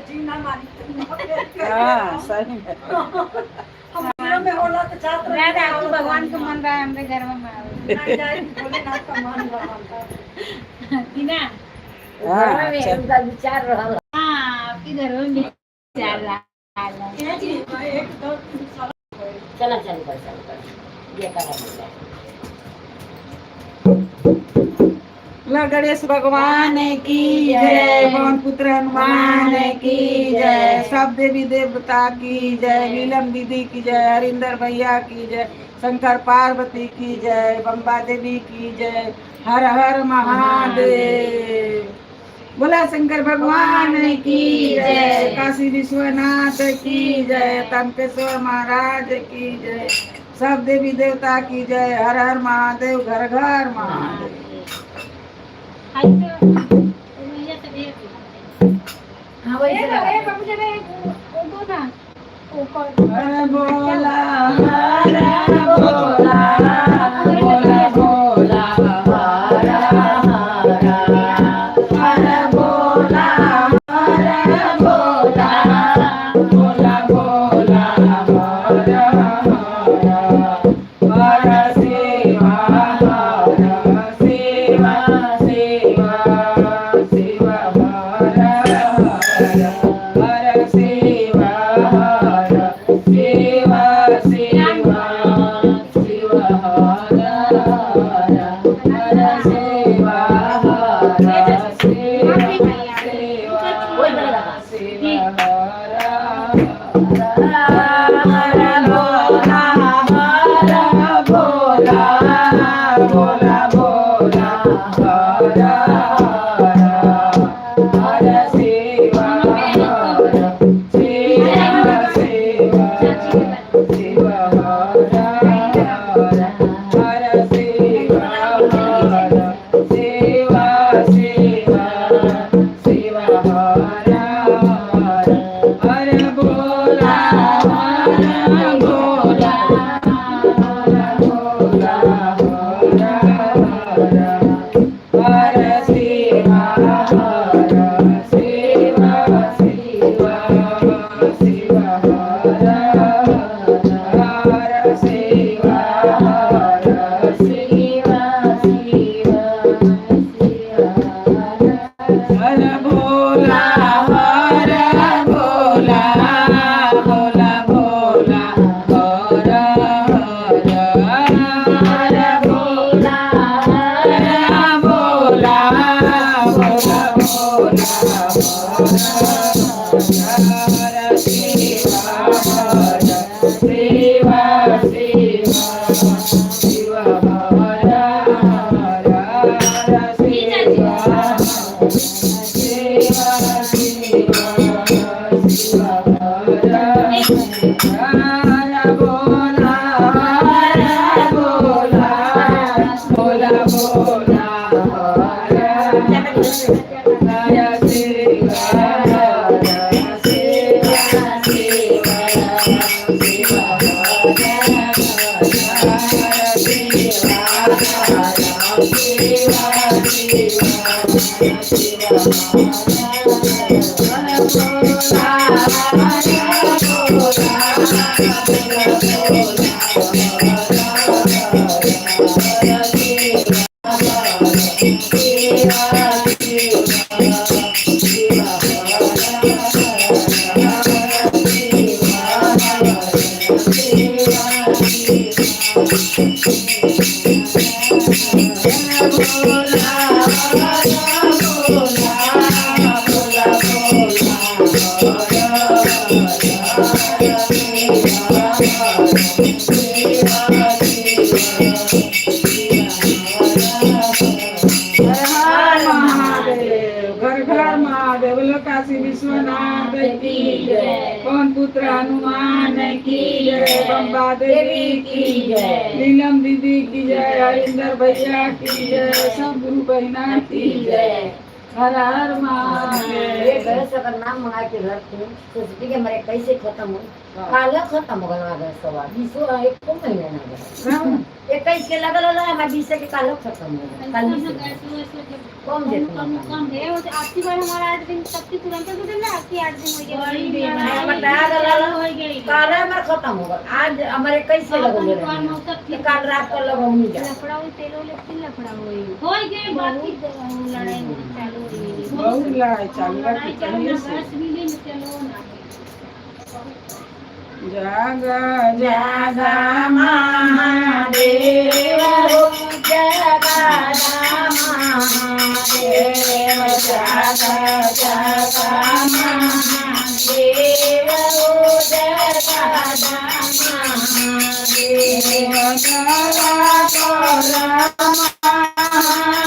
जीना मानी। हाँ सही में। हम में होला तो छात्र दादा आपको भगवान को मन रहा है हमरे घर में नहीं जाए भोलेनाथ का मान रहा बिना हाँ चल उनका विचार रहल। हाँ आपके घर में विचार रहा है। एक दो तीन साल चला चालू कर ये करा गणेश भगवान की जय, पवन पुत्र हनुमान की जय, सब देवी देवता की जय, नीलम दीदी की जय, हरिंदर भैया की जय, शंकर पार्वती की जय, बम्बा देवी की जय, हर हर महादेव। बोला शंकर भगवान की जय, काशी विश्वनाथ की जय, तंकेश्वर महाराज की जय, सब देवी देवता की जय, हर हर महादेव, घर घर महादेव। हाँ वही बोला बोला बोला बोला काशी विश्वनाथ की जय, पवन पुत्र हनुमान की जय, बम्बा देवी की जय, नीलम दीदी की जय, हरिंदर भैया की जय, सब गुरु बहना की जय, हर हर महादेव। घर से अगर नाम मंगा के घर सोचती के मेरे कैसे खत्म हो काल खत्म हो गया घर सवा 20 एक को महीने ना गया 21 के लगल है मैं 20 के काल खत्म हो गया कम देते कम हैं कम है वो आपकी बार हमारा 8 दिन तक की तुरंत तो देना आपकी 8 दिन हो गया मैं बता दला काल हमार खत्म हो गया आज हमारे कैसे लगो ले रहे हैं तो काल रात को लगो नहीं जा लफड़ा हुई तेलो लेकिन लफड़ा हुई हो गए बाकी लड़ाई चालू हुई बहुत लड़ाई चालू है लड़ाई चालू पहले ना से। बस मिले न चलो ना जागा जागा महादेव जगा महादेव जगा जगा महादेव जगा महादेव जगा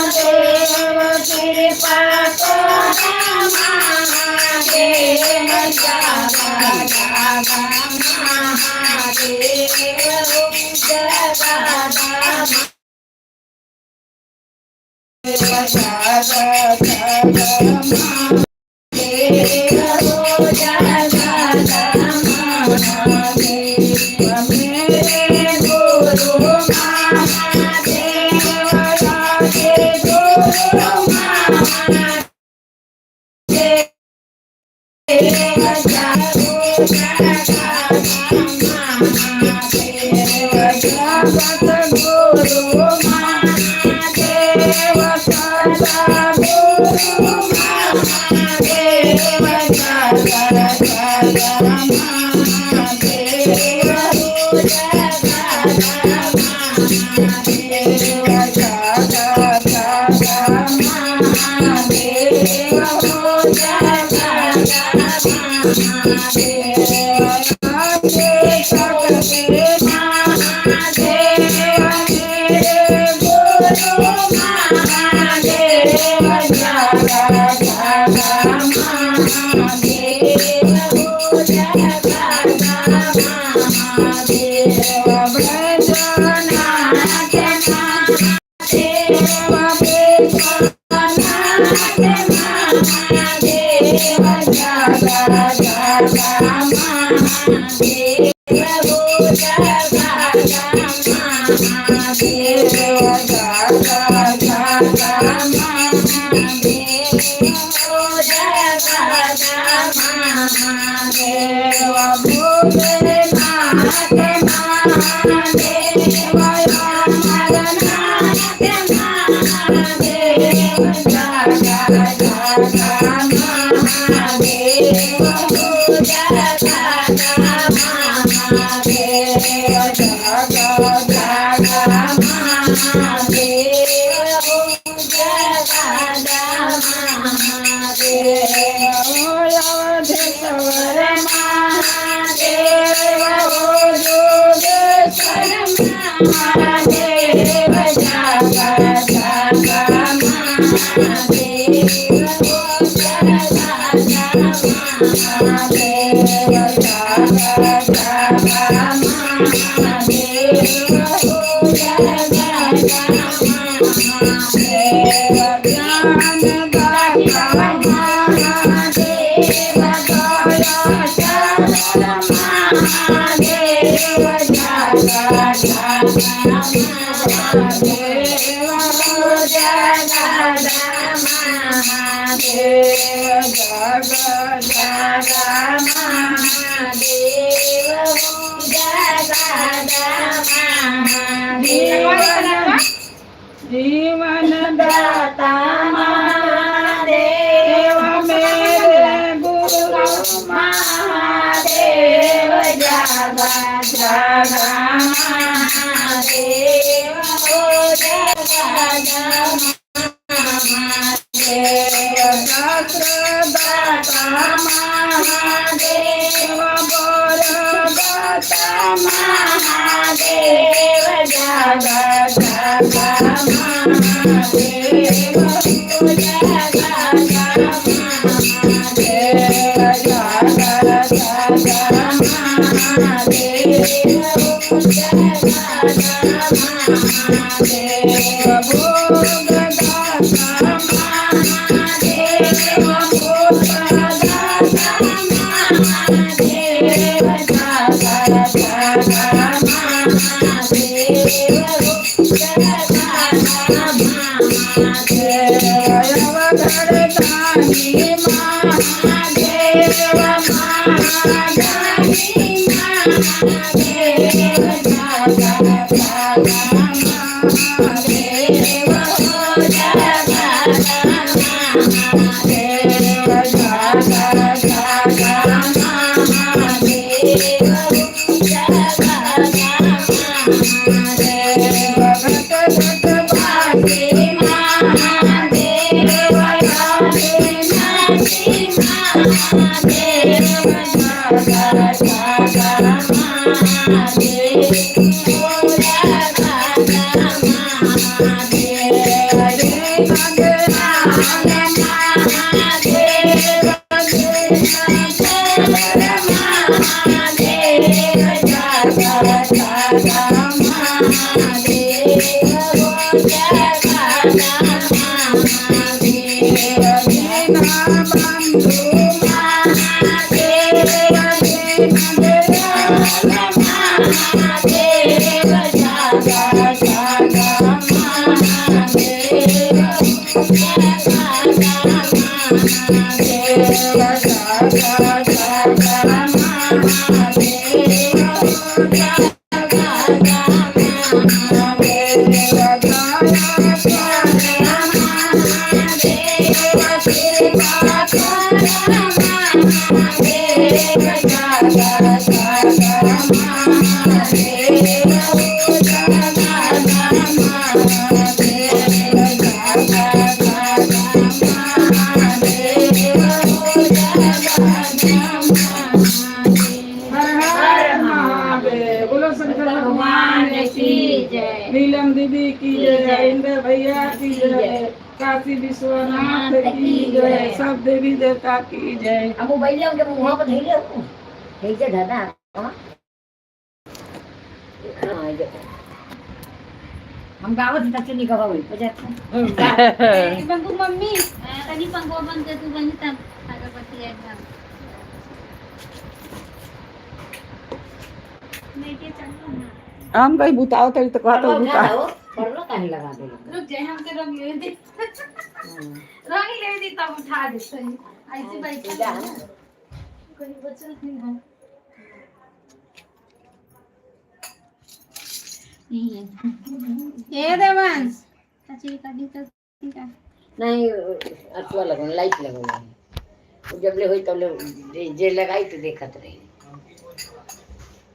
महादेव कृपा करो महादेव जगा जगा महादेव जगा जीवन दाता महादेव मेरे गुरु महादेव जागा जागा महादेव हो जागा महादेव दाता महादेव बोल दाता महादेव जागा जागा महादेव हो जागा महादेव जागा जागा महादेव हो जागा महादेव भोग दाता महादेव भोग दाता महादेव जागा जागा महादेव हो जागा महादेव बोलो शंकर भगवान की जय। नीलम दीदी की जय, इंद्र भैया की जय, काशी विश्वनाथ की जय, सब देवी देवता की जय। अब मोबाइल ले उनके मुंह पर धइले हो ठीक है दादा हां हम गावत ही तक नहीं कहा हुई पंगु मम्मी तनी पंगु बंद कर तू बनी तब अगरबत्ती एकदम नहीं के चल ना हम कहीं बुताओ तरी तो कहतो बुता परलो काहे लगा दे रुक जाए हम के रंग ले दे रंग ले दी तब उठा दे सही ऐसे बैठा कोई बचल नहीं है ये देवांश अच्छी कड़ी तो ठीक है नहीं अथवा लगो लाइट लगो वो जब ले होई तब ले जे लगाई तो देखत रही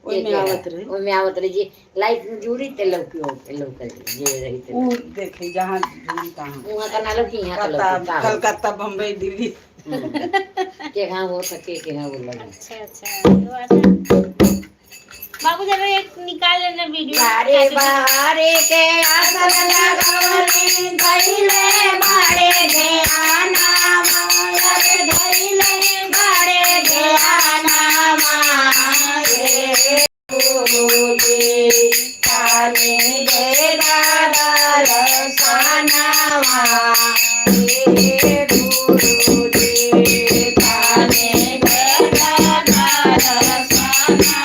ओई में आवत रही जे लाइट में जुड़ी ते लौकी जे रही ते वो देखे जहां जुड़ी कहां वहां का नालो की यहां का लौकी कलकत्ता बम्बई दिल्ली के कहां हो सके के हां बोल लगा अच्छा बाबू जरा एक निकाल लेना वीडियो बारे बारे के आसन लगावले धइले बारे के आना मारे धइले बारे के आना मारे गुरुजी काने दे दादा रसाना मारे गुरुजी काने दे दादा रसाना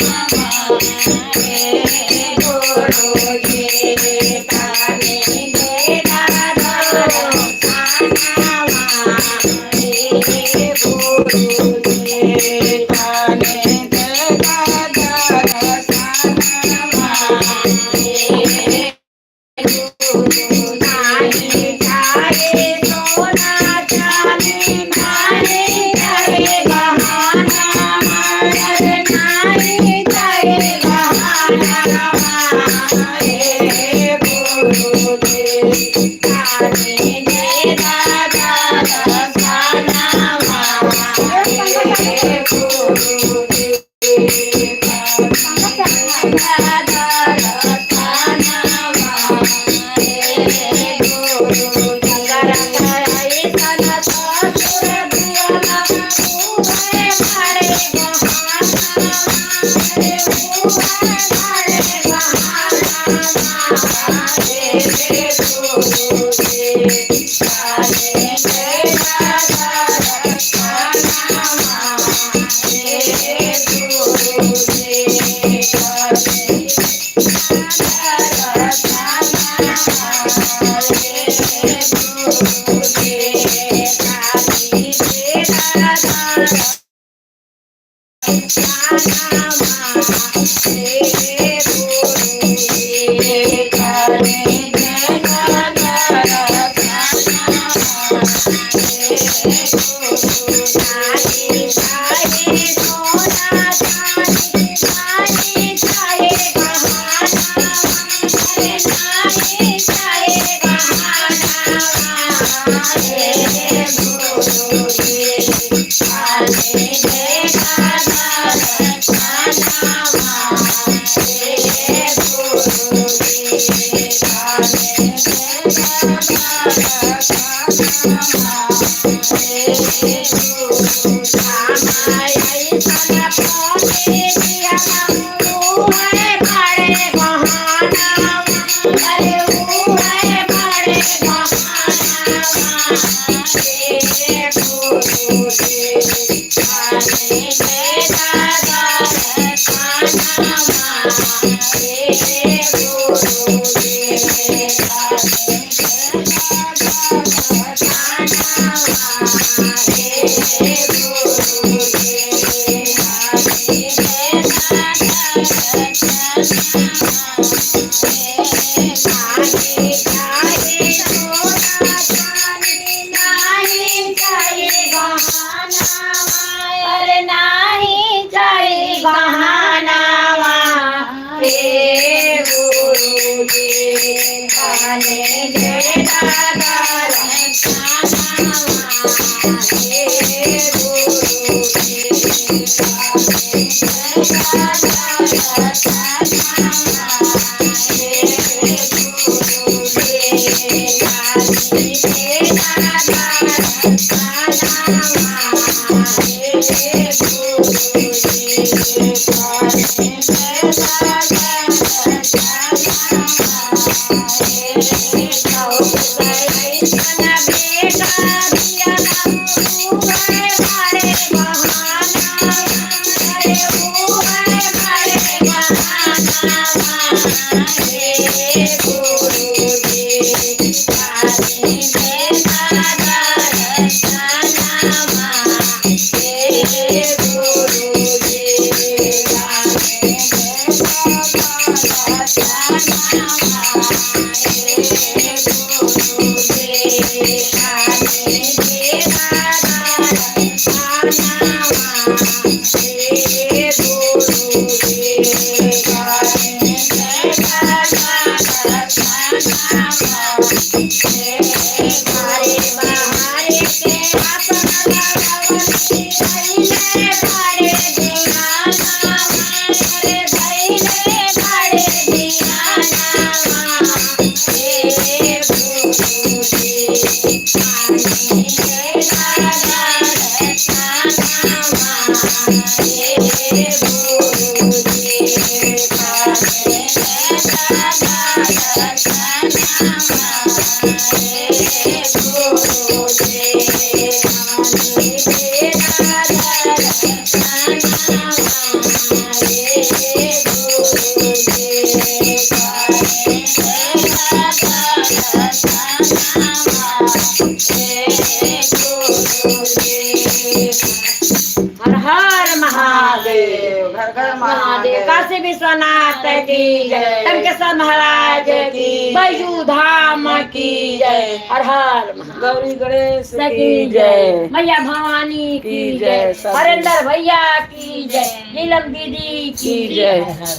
हर हर महादेव, घर घर महादेव, काशी विश्वनाथ की जय, टंकेश्वर महाराज की, बैजू धाम की जय, हर हर महादेव, गौरी गणेश की जय, मैया भवानी की जय, सब हरेंद्र भैया की जय, नीलम दीदी की जय, हर हर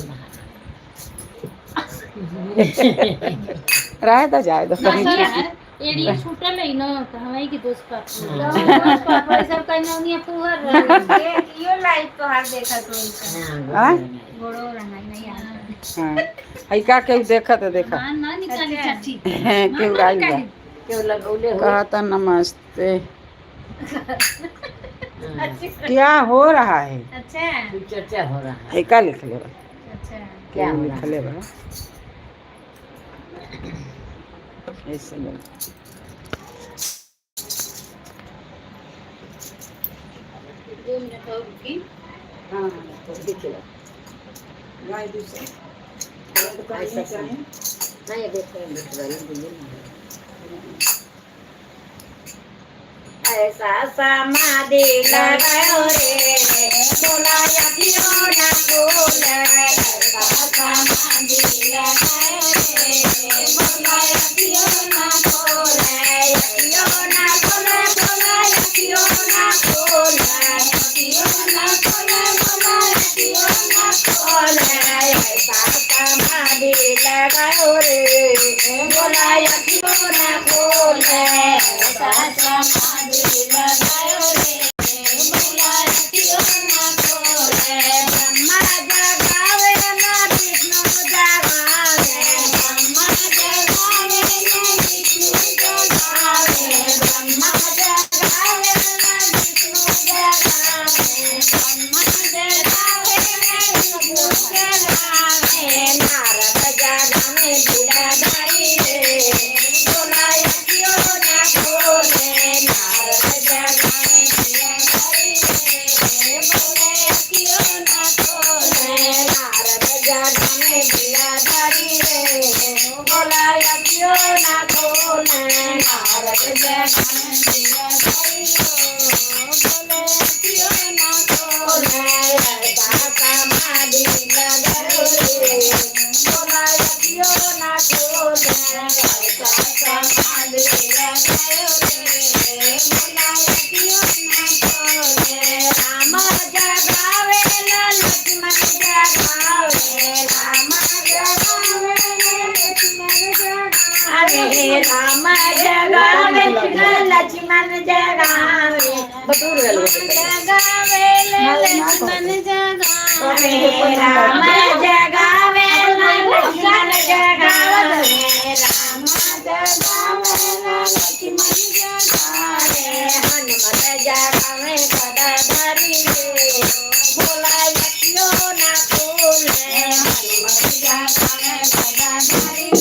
रहे तो जाए तो कहीं एडी छूटल है ना तो हमारी की दोस्त पापा सब कहना नहीं पुहर रहे यो लाइव तो हार देखा तो हाँ बड़ो रहा नहीं आना हाँ आई का के देखा तो देखा हाँ ना निकाली चाची क्यों आई बा क्यों लगौले हो कहता नमस्ते क्या हो रहा है अच्छा चर्चा हो रहा है, है का लिख ले अच्छा क्या हो रहा लिख ले बा ऐसे बोल दो मिनट और रुकी हाँ तो दिख लो, गाय दूसरी तो कहीं ऐसा चाहिए हाँ ये देख रहे हैं, देख रहे हैं, ऐसा समाधि लगाओ रे, बोला या राम जगावे लक्ष्मण जगावे जगावे लक्ष्मण जगावे राम जगावे लक्ष्मण जगावे राम जगावे लक्ष्मण जगावे हनुमत जगावे सदा धरी बोला यज्ञो ना खोले हनुमत जगावे सदा धरी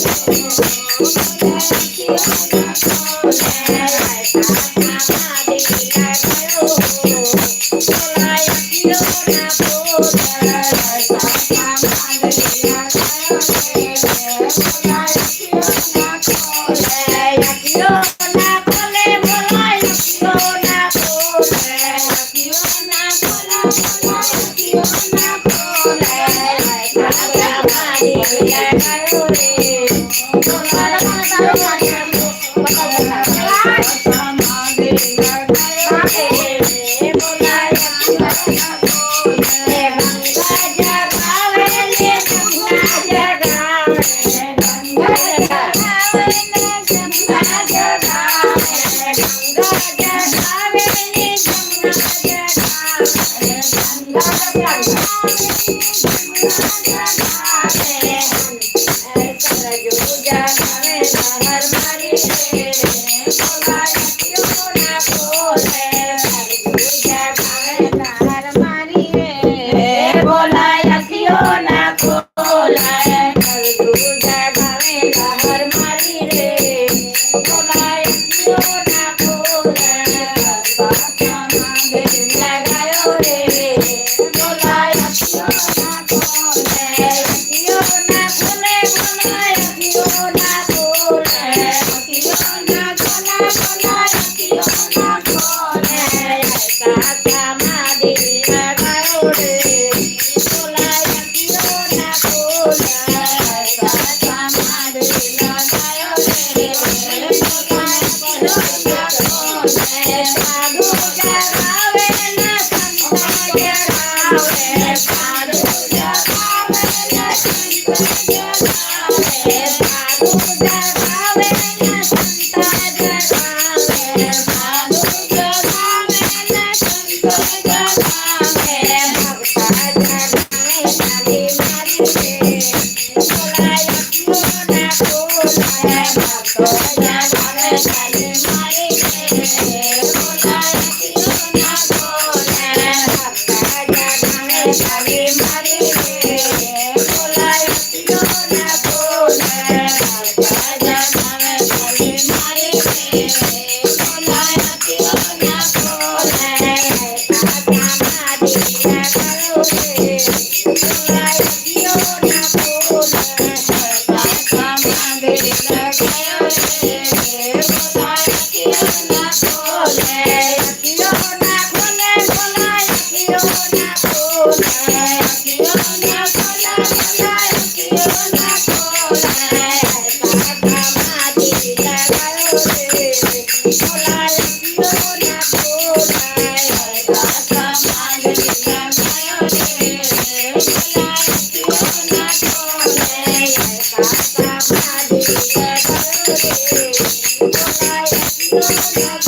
Thank you.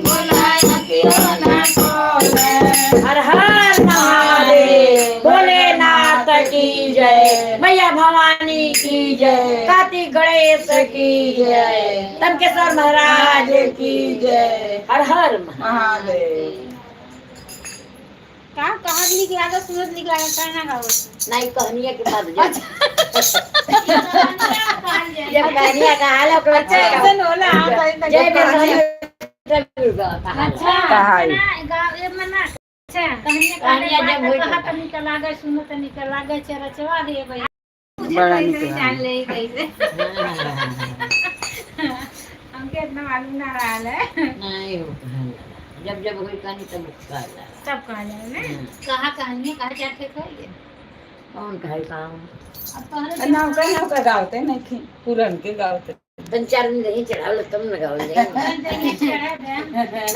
बोला क्यों न खोले। हर हर महादेव, भोलेनाथ की जय, मैया भवानी की जय, कार्तिक गणेश की जय, तमकेश्वर महाराज की जय, हर हर महादेव। कहाँ निक लागल, सूरज निक लागल, कहना गावत नहीं कहनिया के बाद जब कहनिया कहा लो के बच्चा ऐसन होला जय बेर अच्छा कहाई। गाँव ये मना अच्छा कहानियाँ जब होई कहा तो निकल लागे, सुनो तो निकल लागे, चरचवा रे भाई बड़ा निक जान ले कैसे हमके इतना मालूम ना रहल है। नहीं हो जब जब होई कहानी तब कहला सब कहा जाए ना कहाँ कहानी कहा जाते कहिए कौन कहे काम अब तोहरे नाम कहना का गावते नहीं थी पुरन के गावते। तीन चार दिन रही चढ़ावल तब न गावल जाए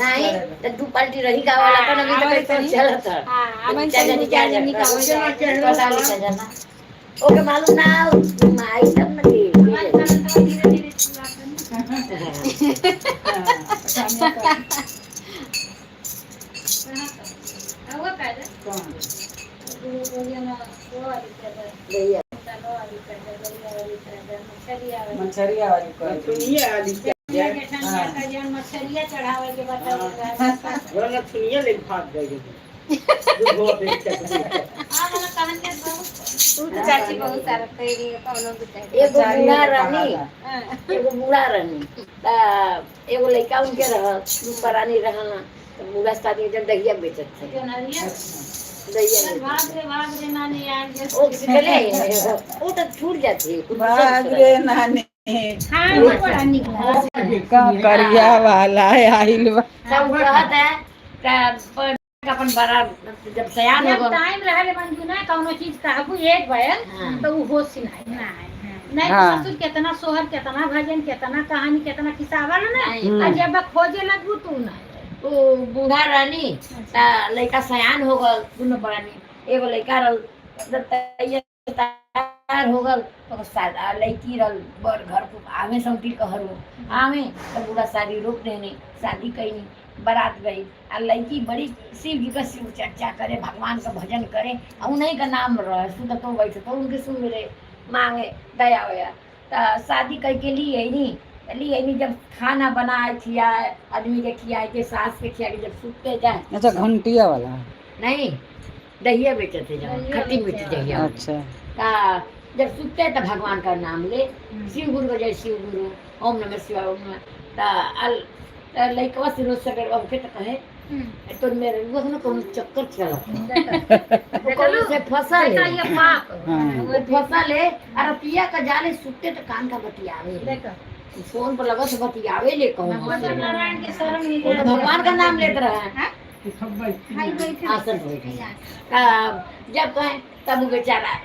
नहीं तो दू पार्टी रही गावला तो अभी तक तो चलत है। हां अमन चाचा चाचा चाचा निकाल पता नहीं जाना ओके मालूम ना आई सब न की धीरे धीरे चला वो पहले कौन गैया मछरिया वाली मछलिया चढ़ावे के बताओ चाची बहुत सारा तैयारी कौनो एगो बूढ़ा रानी एगो बूढ़ा रानी एगो लड़का उनके रह दूसरा रानी रहना तो बूढ़ा शादी जब दहिया बेचत थे दहिया भाग रे नानी यार ओ चले वो तो छूट जाती भाग रे नानी हां वो बड़ा निकला का करिया वाला आइल बा। सब कहत है का अपन बड़ा जब सयान जब हो टाइम रहले बन ना कौनो चीज कहबू एक भयल हाँ। तो वो होश नहीं नहीं हाँ। ससुर कितना सोहर कितना भजन कितना कहानी कितना किस्सा वाला ना नहीं। आ जब खोजे लगू तू ना वो बूढ़ा रानी ता लड़का सयान हो गल दुनो बड़ानी एगो लड़का रल तैयार हो गल तो सादा लड़की रल बड़ घर को आवे संती कहरो आवे तो बूढ़ा शादी रोक देने शादी कईनी बारात गई आ लड़की बड़ी शिव जी का शिव चर्चा करे भगवान का भजन करे और उन्हीं का नाम रहे सुध तो बैठे तो उनके सुन रहे मांगे दया वया तो शादी करके लिए नहीं जब खाना बनाए खियाए आदमी के खियाए के सास के खिया के जब सूते जाए अच्छा घंटिया वाला नहीं दहिया बेचे थे जब खट्टी मीठी दहिया अच्छा ता जब सूते तो भगवान का नाम ले शिव गुरु को जय शिव गुरु ओम नमः शिवाय ओम नमः लड़कवा से रोज सवेर उठे तो कहे तो मेरे वो ना कौन चक्कर चला कौन से फसल है ये पाप वो फसल है और पिया का जाले सूते तो कान का बतियावे देखो फोन पर लगा से बतियावे ले कहूं भगवान नारायण के शरण में वो तो भगवान का नाम लेते रहे हां हाय बैठे आसन बैठे जब कहे तब वो बेचारा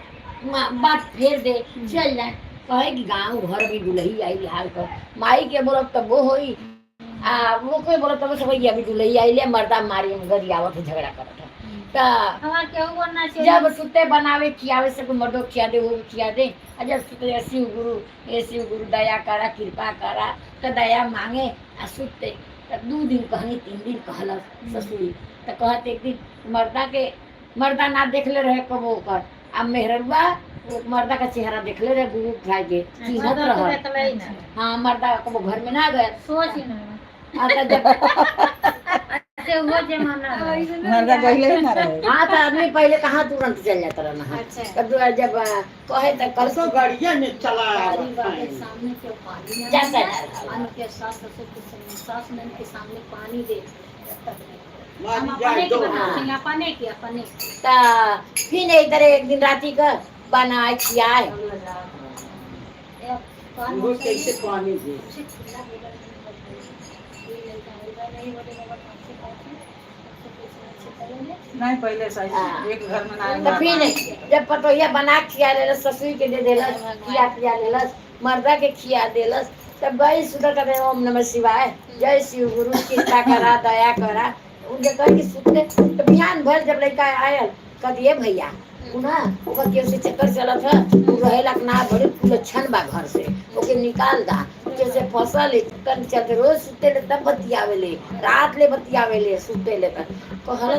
बात फेर दे चल जाए कहे कि गांव घर भी दुल्ही आई हाल कर माई के बोलब तब वो होई वो कोई बोला तब सब अभी दुल्ही आई ले मर्दा मारी गरियावत झगड़ा करत ता हमार केहू बनना चाहिए जब सुते बनावे खियावे से को मर्दो खिया दे वो खिया दे और जब सुते शिव गुरु दया करा कृपा करा तो दया मांगे आ सुते तो 2 दिन कहनी 3 दिन कहल ससुरी तो कहते एक दिन मर्दा ना देखले रहे कबो कर अब मेहरबा मर्दा का चेहरा देखले रहे गुरु खाए के चिन्हत रह हाँ मर्दा कबो घर में ना गए सोच ही ना आता जब से वो जमाना मर्दा गइले ही ना रहे। हाँ तो आदमी पहले कहाँ तुरंत चल जाता रहना अच्छा। कब जब कहे तो कल तो गाड़िया ने चला सामने के पानी जाता है पानी के सास ससुर के सास नंद के सामने पानी दे हम मारी अपने जाए के दो बताएंगे अपने के अपने ता फिर इधर एक दिन राती का बनाए खियाए वो कैसे पानी दे नहीं पहले सही एक घर में तो ना फिर जब पतोहिया बना खिया लेलस ससुर के दे देलस खिया लेलस मर्दा के खिया देलस तब गई सुधर कर ओम नमः शिवाय जय शिव गुरु कृपा करा दया करा उनके कह कि सुते तो बिहान भर जब लड़का आयल कहिए भैया ना ओकर के से चक्कर चलत है तू रहेला ना बड़े कुल छन बा घर से ओके निकाल दा कैसे फसल कन चलते रोज सुते ले तब बतियावेले रात ले बतियावेले सुते ले तक कहल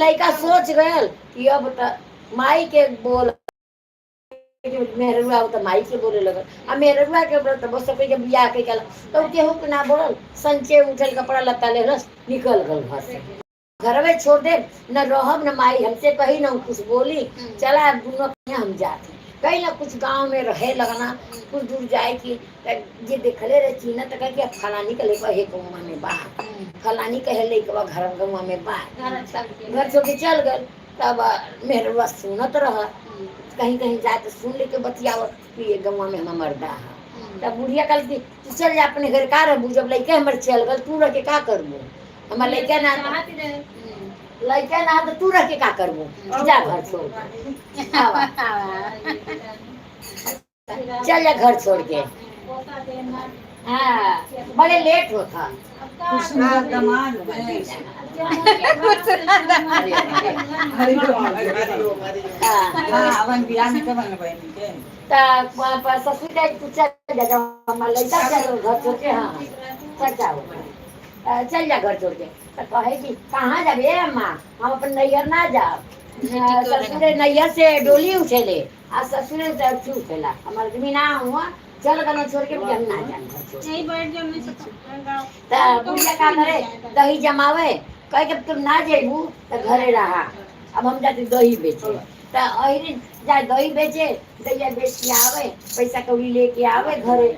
लड़का सोच गयल कि अब त माई के बोल मेहरुआ तो माई के बोले लगल आ मेहरुआ के बोल तो बस के बियाह के कल तो केहू के ना बोलल संचे उठल कपड़ा लत्ता ले रस निकल गल घर से घर में छोड़ दे न रहब न माई हमसे कही न कुछ बोली चला दोनों हम जाते कहीं ना कुछ गांव में रहे लगना कुछ दूर जाए कि ये देखले रहे चीना तक कि फलानी के लेके गौवा में बाहर फलानी कहे लेके घर गौवा में बाहर घर छोड़ के चल गए तब मेहरुआ सुनत रहा कहीं कहीं जाके सुन ले के बतियावत कि ये गौवा में हम मर्दा है तब बुढ़िया कल की तू चल जा अपने घर का रहबू जब लड़के हमर चल गल तू रह के का करबू हमार लड़का ना तो तू रह के का करबू जा घर छोड़ चल जा घर छोड़ के हाँ बड़े लेट होता ससुर चल जा घर छोड़ के तो कहे कि कहाँ जाबे अम्मा हम अपन नैहर ना जाओ ससुर नैहर से डोली उठेले आ ससुर से अर्थी उठेला हमार जमीन ना हुआ चल गना छोड़ के हम ना जाए बुढ़िया का करे दही जमावे कहे कि तुम ना जेबू तो घरे रहा अब हम जाते दही बेचे तो अहिन जाए दही बेचे दहिया बेच के आवे पैसा कौड़ी लेके आवे घरे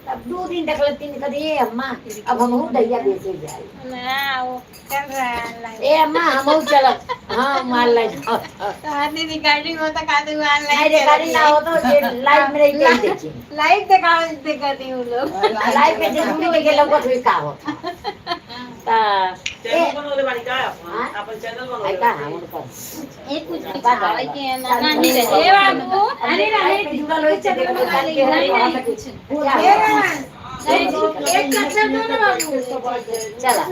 तब 2 दिन देखल 3 दिन कहे ए अम्मा अब हम दहिया बेचे जाए ए अम्मा हम चलत हाँ मार ले रिकॉर्डिंग होता का दे नहीं रिकॉर्डिंग ना हो तो लाइव में रही के देखी लाइव देखती हूँ लोग लाइव पे जरूरी में के लोग कोई का होता चैनल बनवले बानी का अपन चैनल बनवले का हम कर एक कुछ दिखावे के ना नहीं रहे ए बाबू अरे रहे जुड़ल होई छै देखो काल के है कुछ एक कच्चा दो ना बाबू चला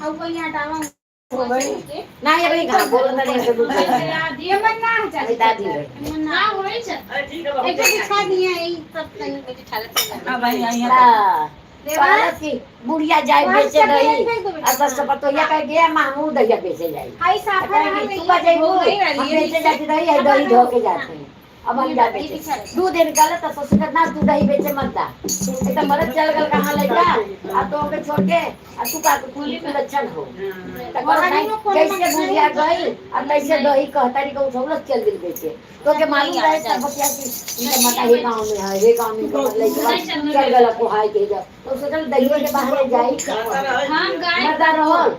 अब कोई हटावा ना ये भाई कहां बोल ना दे दूध ये मन ना चल दादी ना होई छ अरे ठीक है एक दिखा दिया ई सब तनी के ठाले हां भाई यहां की बुढ़िया जाए बेचे रही अब बस पतो ये कह गया महमूद दहिया बेचे जाए हाय साफा तू बजे वो बेचे जाती रही है दही धो के जाते हैं अब हम जा बेचे 2 दिन गलत तो सोच ना तू दही बेचे मत दा एकदम मरद चल गल कहां ले जा आ तो के छोड़ के आ तू का कुली पे लक्षण हो तो कैसे बुढ़िया गई और कैसे दही कहतारी को उठौल चल दिल बेचे तो के मालूम रहे सब बतिया की ये मता हे गांव में है हे गांव में ले चल गल को हाय के जा तो सोचल दही के बाहर जाई हम गाय मर्दा रहल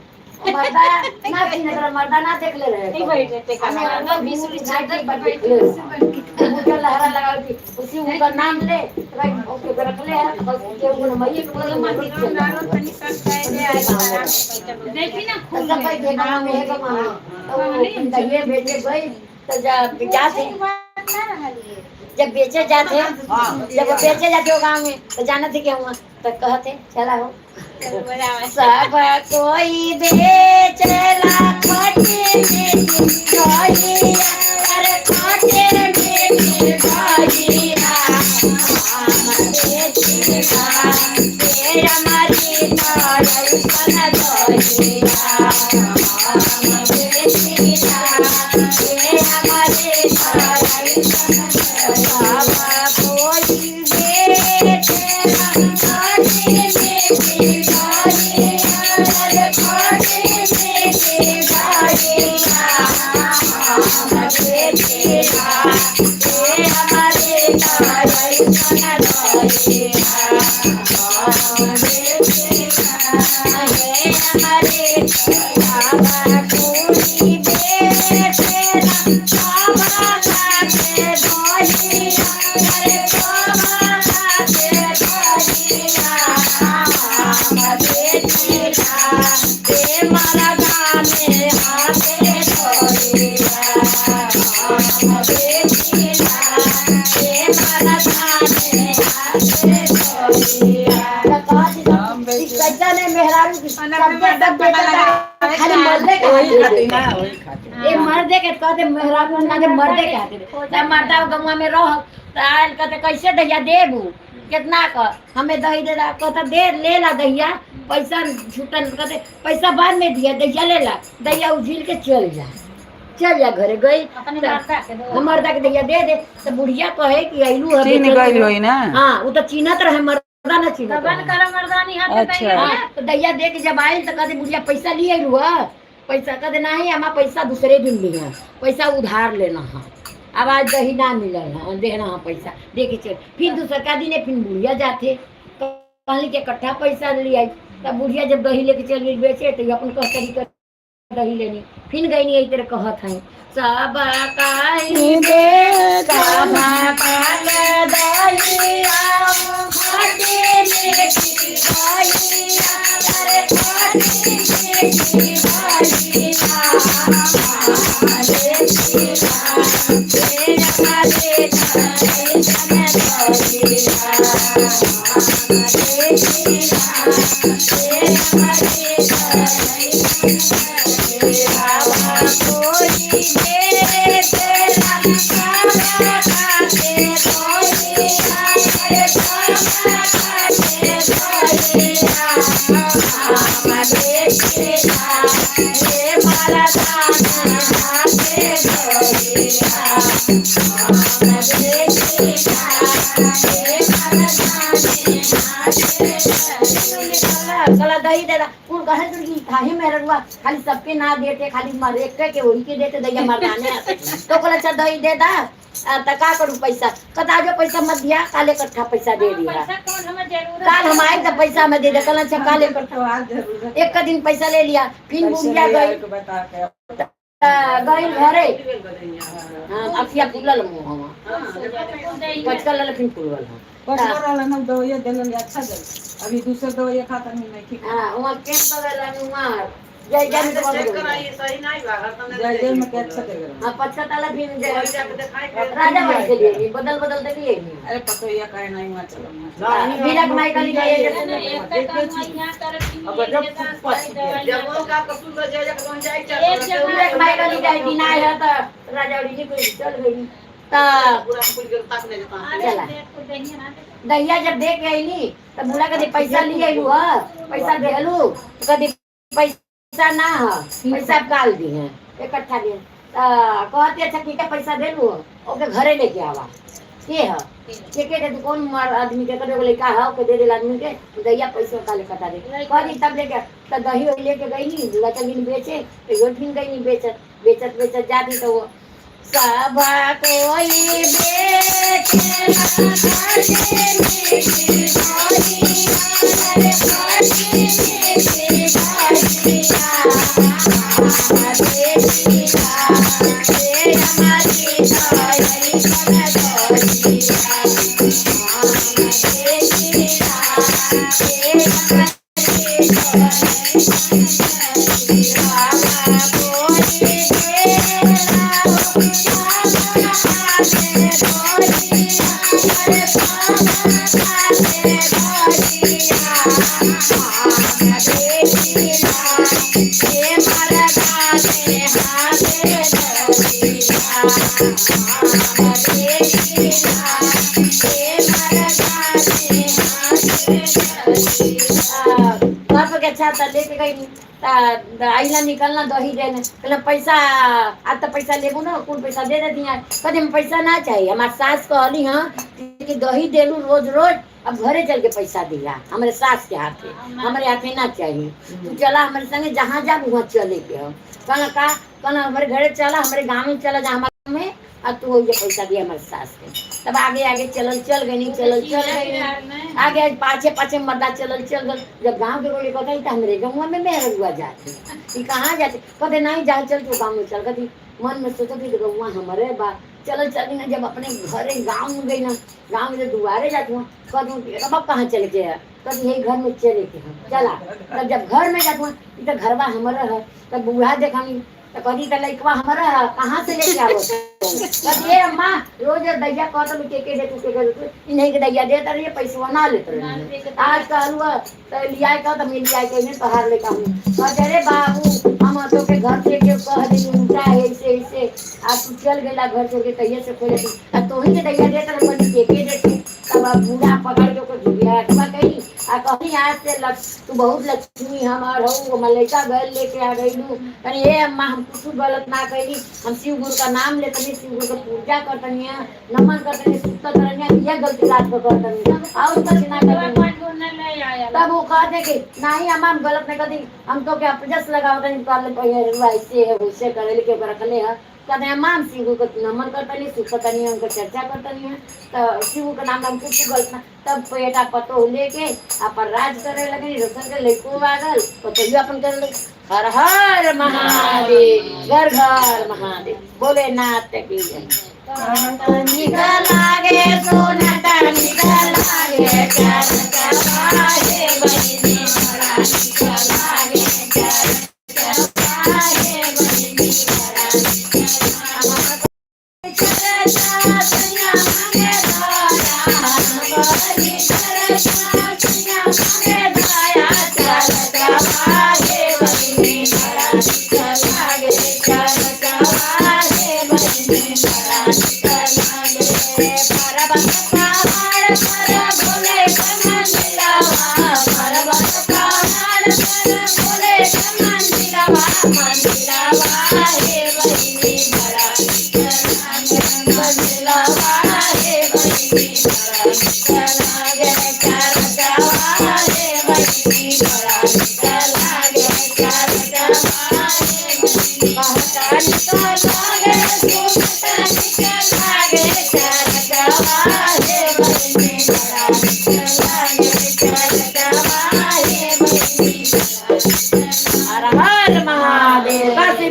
मर्दा ना चिन्ह मर्दा ना देख ले रहे नहीं बैठे हमें अंदर बीसुरी छाटी पर देख ले मुझे लहरा लगा कि उसी उनका नाम ले राइट ओके पे रख ले बस के उन मई को माटी नारो तनी सकता है देखी ना सब भाई के गांव में है का मामा तो दहिए बेचे गई तो जब जाते जब बेचे जाते जब बेचे जाते हो गांव में तो जाना थे क्या हुआ तो कहते चला हो सब कोई बेचला खटे में कोई यार खटे में कोई हम बेचला तेरा हमारी ताई बना दोईला हम बेचला ये हमारे ताई बना सब कोई बेचला खटे में मेहरारू खाली मर्दे के वही हाथ खाती दे ना वही खाती ये मर्दे के कहते मेहरा को ना मर्दे के हाथ दे त मर्दा गंगा में रह त आयल कहते कैसे दैया देबू कितना का हमें दही दे दा कहता दे ले ला दैया पैसा छूटल कहते पैसा बाद में दिया दैया ले ला दैया उझिल के चल जा घरे गई हम मर्दा के दैया दे दे तो बुढ़िया कहे कि आइलू है चीन गई होई ना हाँ वो तो चीनत रहे मर्दा ना चीनत बन कर मर्दानी हाथ में अच्छा। हाँ, तो दैया दे के जब आयल तो कहते बुढ़िया पैसा लिए आइलू है पैसा कहते नहीं हमारा पैसा दूसरे दिन लिया पैसा उधार लेना है अब आज दही ना मिलल है देना है पैसा दे के चल फिर दूसरा का दिन फिर बुढ़िया जाते कहली के इकट्ठा पैसा ले आई तब बुढ़िया जब दही लेके चल गई बेचे तो अपन कह तरीका दही लेनी फिर गई नहीं तेरे कहत है सब काई दे सब काल दही आओ घाटे में की दही अरे घाटे में की दही कला दही दे कौन कहे तुझी खाही में रहुआ खाली सबके ना देते खाली मरे के वही के देते दैया मर्दाने तो कल अच्छा दही दे दा त का करू पैसा कदा जो पैसा मत दिया काले इकट्ठा पैसा दे दिया पैसा कौन हमें जरूरत काल हम आए तो पैसा में दे दे कल अच्छा काले तो आज जरूरत एक का दिन पैसा ले लिया फिर बुढ़िया गई बता के गई घरे हां अखिया फूलल मुंह हम है पचकल ले फिर फूलल पटवा वाला ना दो ये दिलन अच्छा दे अभी दूसरे दो ये खाता नहीं ठीक हां वहां केम बगल में वहां जय जय में तो चेक बगल कराइए सही नहीं बा घर तुमने जय जय में के अच्छा दे हां पचका ताला फिर वही जाके दिखाई के राजा भाई के लिए बदल बदल दे लिए अरे पतोया कहे नहीं हुआ चलो मीरा कमाई कर ली एक जाए काम यहाँ कर अब जब जब वो का कसूर कर जाए कौन जाए एक जगह मीरा कमाई कर ली जाए बिना है तो राजा जी को चल गई ता पूरा कुछ कर तक नहीं देता चला। देखो देखिए ना दैया जब देख के आईली तो बुला कदी पैसा लिए आईलू ह पैसा देलू कदी पैसा ना है पैसा काल दी है इकट्ठा दे कहते अच्छा ठीक है पैसा देलू ओके घरे लेके आवा के है के दे कौन मार आदमी के करे बोले का है के दे दे आदमी के तो दैया पैसा काले कटा दे कहली तब लेके तो दही लेके गई नी दूल्हा चली बेचे तो यो फिर गई नी बेचत जाती तो वो सब कोई अच्छा लेके गई आईला निकलना दही देने कहला पैसा आज तो पैसा लेबू ना कौन पैसा दे देती है कहते हम पैसा ना चाहिए हमारे सास कहली हाँ कि दही देलू रोज रोज अब घरे चल के पैसा दिया हमारे सास के हाथ में हमारे हाथ में ना चाहिए तू चला हमारे संगे जहाँ जा वहाँ चले के हो कहना हमारे घरे चला हमारे गाँव में चला जा हमारे में अब तू ये पैसा दिया हमारे सास के तब आगे चल गई आगे पाछे मर्दा चल गल जब गांव के लोग कहते तो हमारे गाँव में मेरा हुआ जाते कहाँ जाते कहते नहीं जा चल तू गाँव में चल कहती मन में सोचती तो गौवा हमारे बा चल ना जब अपने घरे गाँव में गई ना गाँव में जब दुआरे जाती हूँ कहती अब कहाँ चले के है कहती यही घर में चले के हम चला तब जब घर में जाती हूँ तो घरवा हमारा है तब बूढ़ा देखा तो कहती तो लड़कवा हमारा है कहाँ से लेके आओ कहती अम्मा रोज दैया कहता के दे तू इन्हीं के दैया देता रहिए पैसा ना लेते रहिए आज कहलुआ तो लिया तो मिल जाए के तोहार लेकर कहते अरे बाबू तो के घर से के कह दी उल्टा है ऐसे ऐसे आज तू चल गेला घर से के कहिए से खोले तू तो ही के दैया देता ना बनी के देते तब अब बूढ़ा पकड़ के को जुबिया तब कहीं आ कहीं आज से तू बहुत लक्ष्मी हमार हो वो मलैका गल लेके आ गईलू कहीं ये अम्मा हम कुछ गलत ना करी हम शिव गुरु का नाम लेतनी शिव गुरु का पूजा करतनी नमन करतनी सुत करनी ये गलती रात को करतनी आओ तक ना करतनी तब वो कहते कि नहीं अम्मा हम गलत नहीं करती हम तो क्या अपजस लगावतनी निकाल ले ऐसे है वैसे करे लेके रखले है कहते हैं माम शिव को नमन करता नहीं सुख करता नहीं उनको चर्चा करता नहीं है तो शिव का नाम हम कुछ गलत ना तब बेटा पतो लेके अपन राज करे लगे रोशन के लड़को आगल तो ये अपन कर लगे हर हर महादेव घर घर महादेव बोले नाथ की निकल आगे सोना निकल आगे चार चपाहे बनी बड़ा निकल आगे चार चपाहे बनी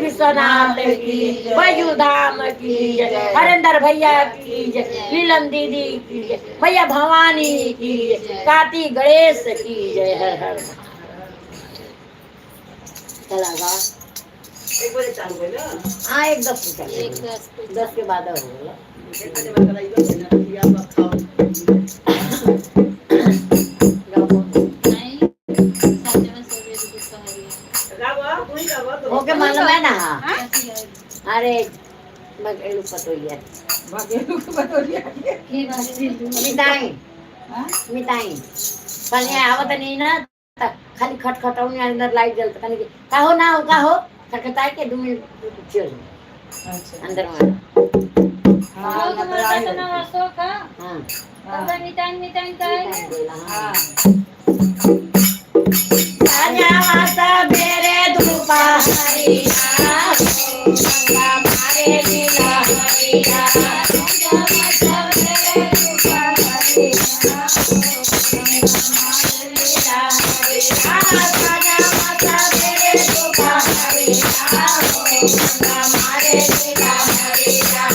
विश्वनाथ की बैजू धाम की जय हरेंद्र भैया की जय नीलम दीदी की जय भैया भवानी की जय कार्तिक गणेश की जय हर हर चला गा एक बजे चालू है ना हाँ एक 10 10 के बाद होगा एक बजे बाद कराइएगा या आप खाओ ओके मालूम है ना अरे बगेलू पतोलिया मिठाई मिठाई कल आवत नहीं ना खाली खटखटाउने अंदर लाइट जलता कहीं का हो ना हो का हो खटखटा के 2 मिनट चल अंदर में हाँ तो माता ना वासो का हां तब मिठाई काय राजा वासा मेरे धूपा हरिया गंगा मारे लीला हरिया राजा वासा मेरे धूपा हरिया लीला हरिया राजा वासा मेरे धूपा हरिया गंगा मारे लीला हरिया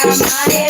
हमारे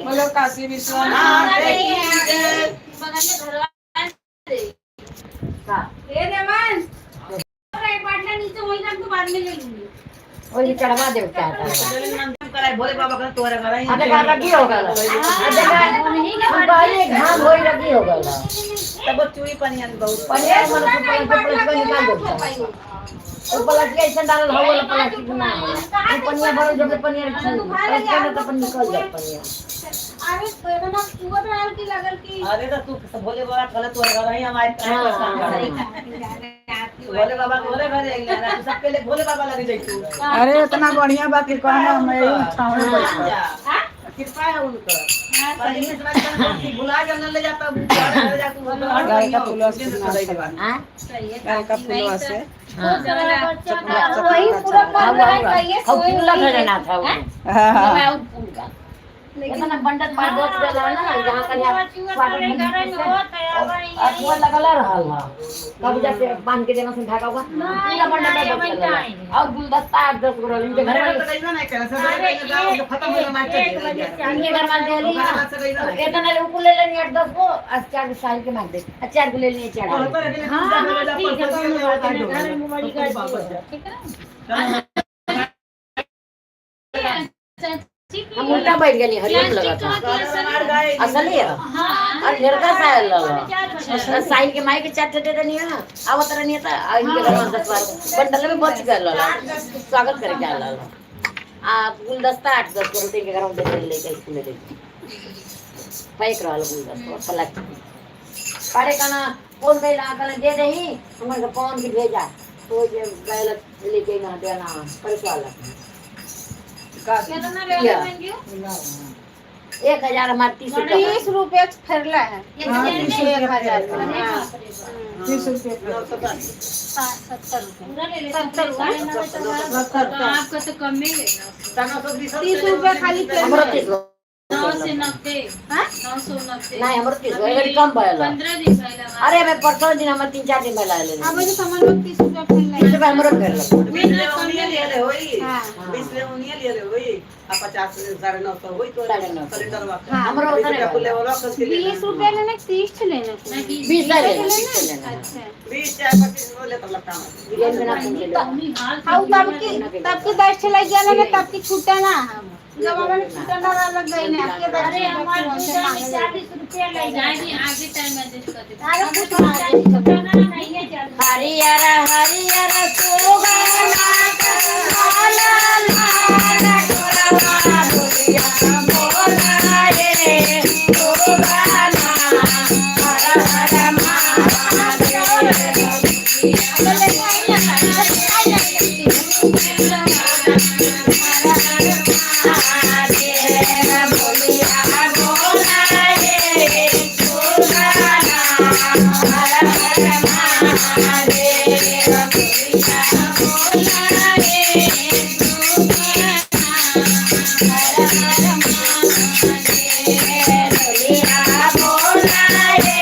बोलो काशी विश्वनाथ वही चढ़वा दे क्या था कराए भोले बाबा का तोरा घर ही अरे का लगी हो गला अरे घाम होई लगी हो गला तब चूड़ी पनियन बहुत पनिया मन को निकाल दो और प्लास्टिक ऐसा डाल हवा वाला प्लास्टिक ना है पनिया भरो जब पनिया रखी ऐसे में तो अपन निकल जाए पनिया अरे तो ना सुबह डाल की लगल की अरे तो तू भोले बाबा कल तोरा घर ही हमारे भोले बाबा भोले घर आइले ना तू सबके लिए भोले बाबा लगे जाई तू अरे इतना बढ़िया बाकी कहना मैं कृपा है उनका पर ये समय भुला के न ले जाता घर जा तू गाय का फूलों से हां गाय का फूलों से वही पूरा कर रहा है कहिए अब फूल लगा ना था हाँ मैं उन फूल का इतना बंडल मार दो देला ना जहां कन्या वो लगला रहल कब जैसे बांध के देना से ढाका हुआ पूरा बंडल और गुलदस्ता 8-10 गो इनके घर में तो कैसा नहीं कर सब खत्म हो गया इनके घर में देली इतना ले ऊपर ले लेनी 8-10 को अचार साल के मार दे अचार को ले लेनी चढ़ा हां ठीक है घर में मोबाइल का ठीक है हम उल्टा बैठ गए हरियम लगा था असल ही और लड़का साइल लगा साइल के माई के चाट चटे नहीं है अब तरह नहीं था इनके घर में 10 बार बंडल में बच गए लला स्वागत करे क्या लला आ गुलदस्ता 8-10 करोड़ के घर में दे लेके स्कूल ले पैक रहल गुलदस्ता प्लास्टिक पारे काना फोन पे ला कर दे दही हमर के फोन की भेजा तो जे गैल लेके ना देना पैसा लगा कितना ले मंजू 1000 हमारे 30 रुपए फरला है 30 1000 30 रुपये 70 रुपए आपका तो कम मिलेगा 30 रुपए खाली हमरा 30 990 हाँ? 990 नहीं हमरो 30 गड़ी कम भइल 15 दिन भइल अरे मैं परसों दिन हम 3-4 दिन पहले आले अब जो सामान में 30 रुपया फेन इसे लगा हमरो कर लो बीस ले उनिया लिए ले होई हाँ। 20 ले उनिया लिए ले होई आ 50 से 950 होई तो 950 सिलेंडर वा हाँ। हमरो उतने रुपया भइल। लेवल रख के 20 रुपया लेना 30 लेना चाहिए। 20 ले लेना अच्छा 20 चाहे 25 ले तो लगता है बिरयानी में ना पूछ ले हाँ तब की 10 ठेला गया ना तब की छूटा ना जब हमारे छूटा ना लग गई ना आपके अरे दस हमारे रुपया पूजा में 40 रुपया ले जाएगी आगे टाइम एडजस्ट कर दे अरे कुछ नहीं है चल हरियर हरियर सुगना कमला लाल गोरवा बोलिया बोला रे सुगना हर हर महादेव बोलिया बोला रे सुगना हर हर महादेव बोलिया बोला रे सुगना हर हर महादेव बोलिया बोला रे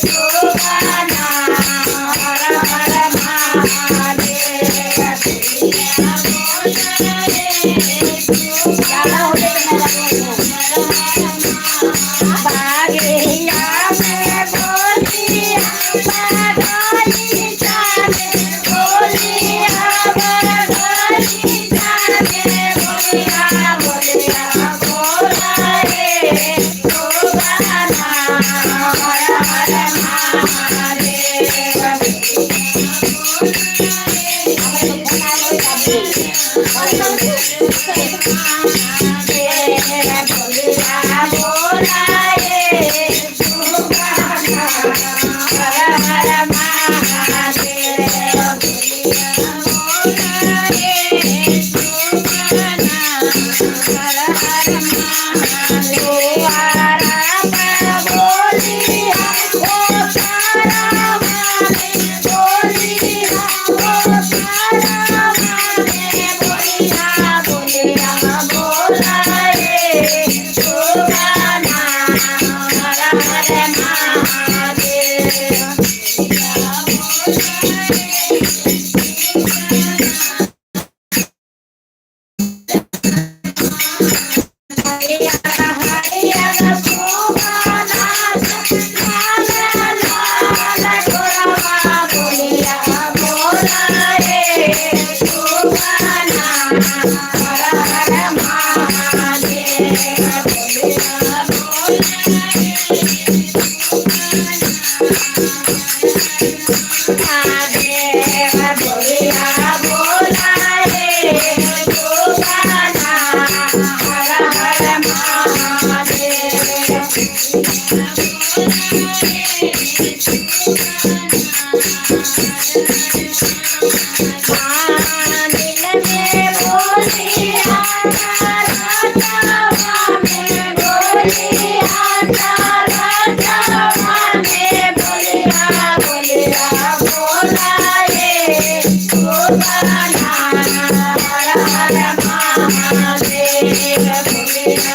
सुगना हर हर महादेव बोलिया बोला रे सुगना बागिया में बोलिया बागली जाने बोलिया बागली जाने बोलिया बोलिया बोला रे सुगना हर हर महादेव बोलिया बोला रे सुगना हर हर महादेव बोलिया बोला रे सुगना हर हर महादेव बोलिया ओ तारा माने बोलिया ओ तारा माने बोलिया बोलिया बोला रे सुगना हर हर महादेव हरियर हरियर सुगना लाल लाल गोरवा बोलिया बोला रे सुगना हर हर महादेव बोलिया बोला महादेव बोलिया बोला रे सुगना हर हर महादेव दिल में बोलिया राजावा में बोलिया राजावा में बोलिया बोलिया बोला रे सुगना हर हर महादेव बोलिया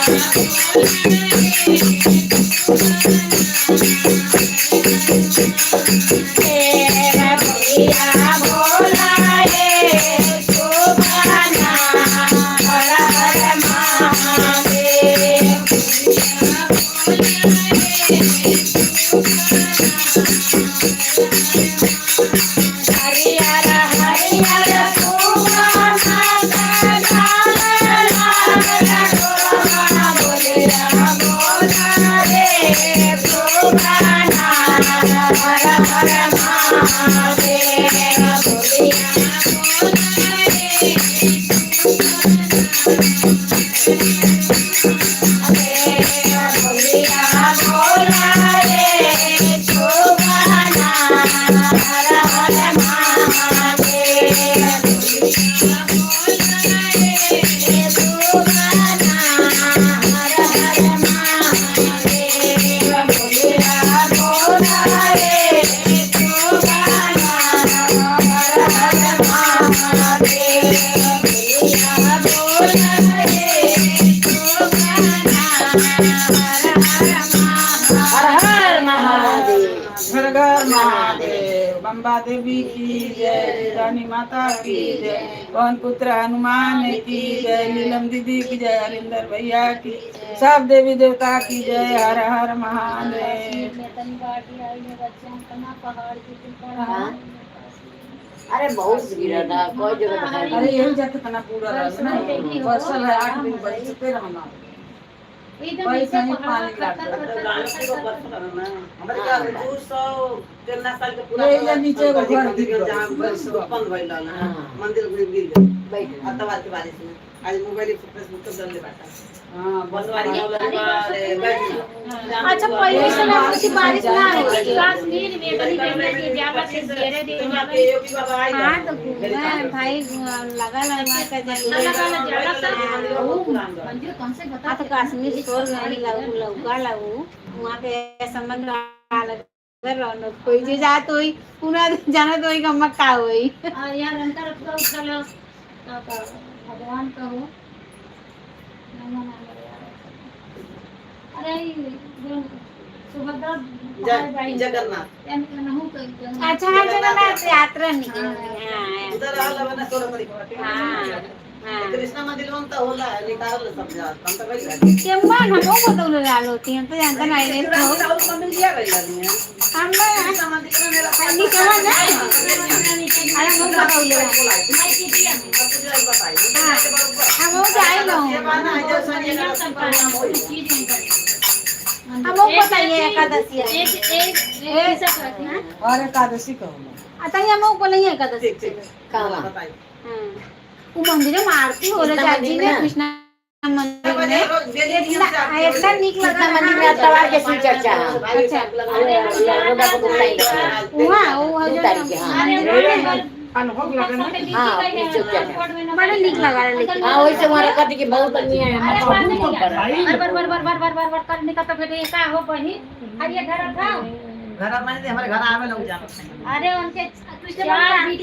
बोलिया बोला रे सुगना हर हर महादेव हरियर हरियर सुगना लाल लाल गोरवा बोलिया बोला रे सुगना हर हर महादेव बोलिया बोला रे बोलिया बोला रे सुगना हर हर महादेव बोलिया बोला रे सुगना हर हर महादेव बोलिया बोला रे सुगना हर हर महादेव बोलिया बोला रे सुगना जगदम्बा देवी की जय, रानी माता की जय, पवन पुत्र हनुमान की जय, नीलम दीदी की जय, हरिंदर भैया की, सब देवी देवता की जय। हर हर महादेव। अरे बहुत गिरा था, कोई जगह दिखाई अरे यही जाके तना पूरा रहा ना, वर्षा है 8 दिन बजे पे रहना पैसा ही पानी हमारे क्या 200 साल के पूरा ये नीचे को घर दिख गया जहां बंद भइल रहल मंदिर गिर गई बैठ अतवार के बारिश में आज मोबाइल फेसबुक पे डालले बाटा हां बनवारी अच्छा पहले से ना कुछ बारिश ना हो कश्मीर में बड़ी गंगा के जावा से घेरे दे योगी बाबा आई हां तो भाई लगा लगा के मंदिर कौन से बता तो कश्मीर छोड़ गई लौका लगू वहां पे संबंध वाला कोई जे जात होई पूरा जानत होई कि मक्का होई और यार अंतर तो चलो भगवान का हो अरे सुभद्रा जगन्नाथ अच्छा है जगन्नाथ यात्रा निकली हां उधर रहल बना सोरो करी हां कृष्णा मंदिर में तो होला निकाल सब जा हम तो गई केम्बा हम बतौले लाल होती हैं तो जानता नहीं रे तो और मंदिर दिया गई है हम कृष्णा मंदिर में मेरा पानी कमा ना अरे हम बतौले भाई की दिया मैं बताई हम जाए लो ये माना है जो सनिया का परिणाम होई हम बताइए एकादशी एक और एकादशी कहूँ आता हम को नहीं एकादशी ठीक कहाँ बताई हां वो मंदिर में आरती हो रहा है जी में कृष्णा मंदिर में इतना निक लगा मंदिर में अतवार के शिव चर्चा वहां वो जो अनुभव लगना बड़ा निक लगा रहा लेकिन हाँ वैसे हमारा कथी के बहुत आदमी है बर करने का तो फिर ऐसा हो बही अरे घर था घर में हमारे घर आवे लोग जा अरे उनके कृष्ण बड़ा निक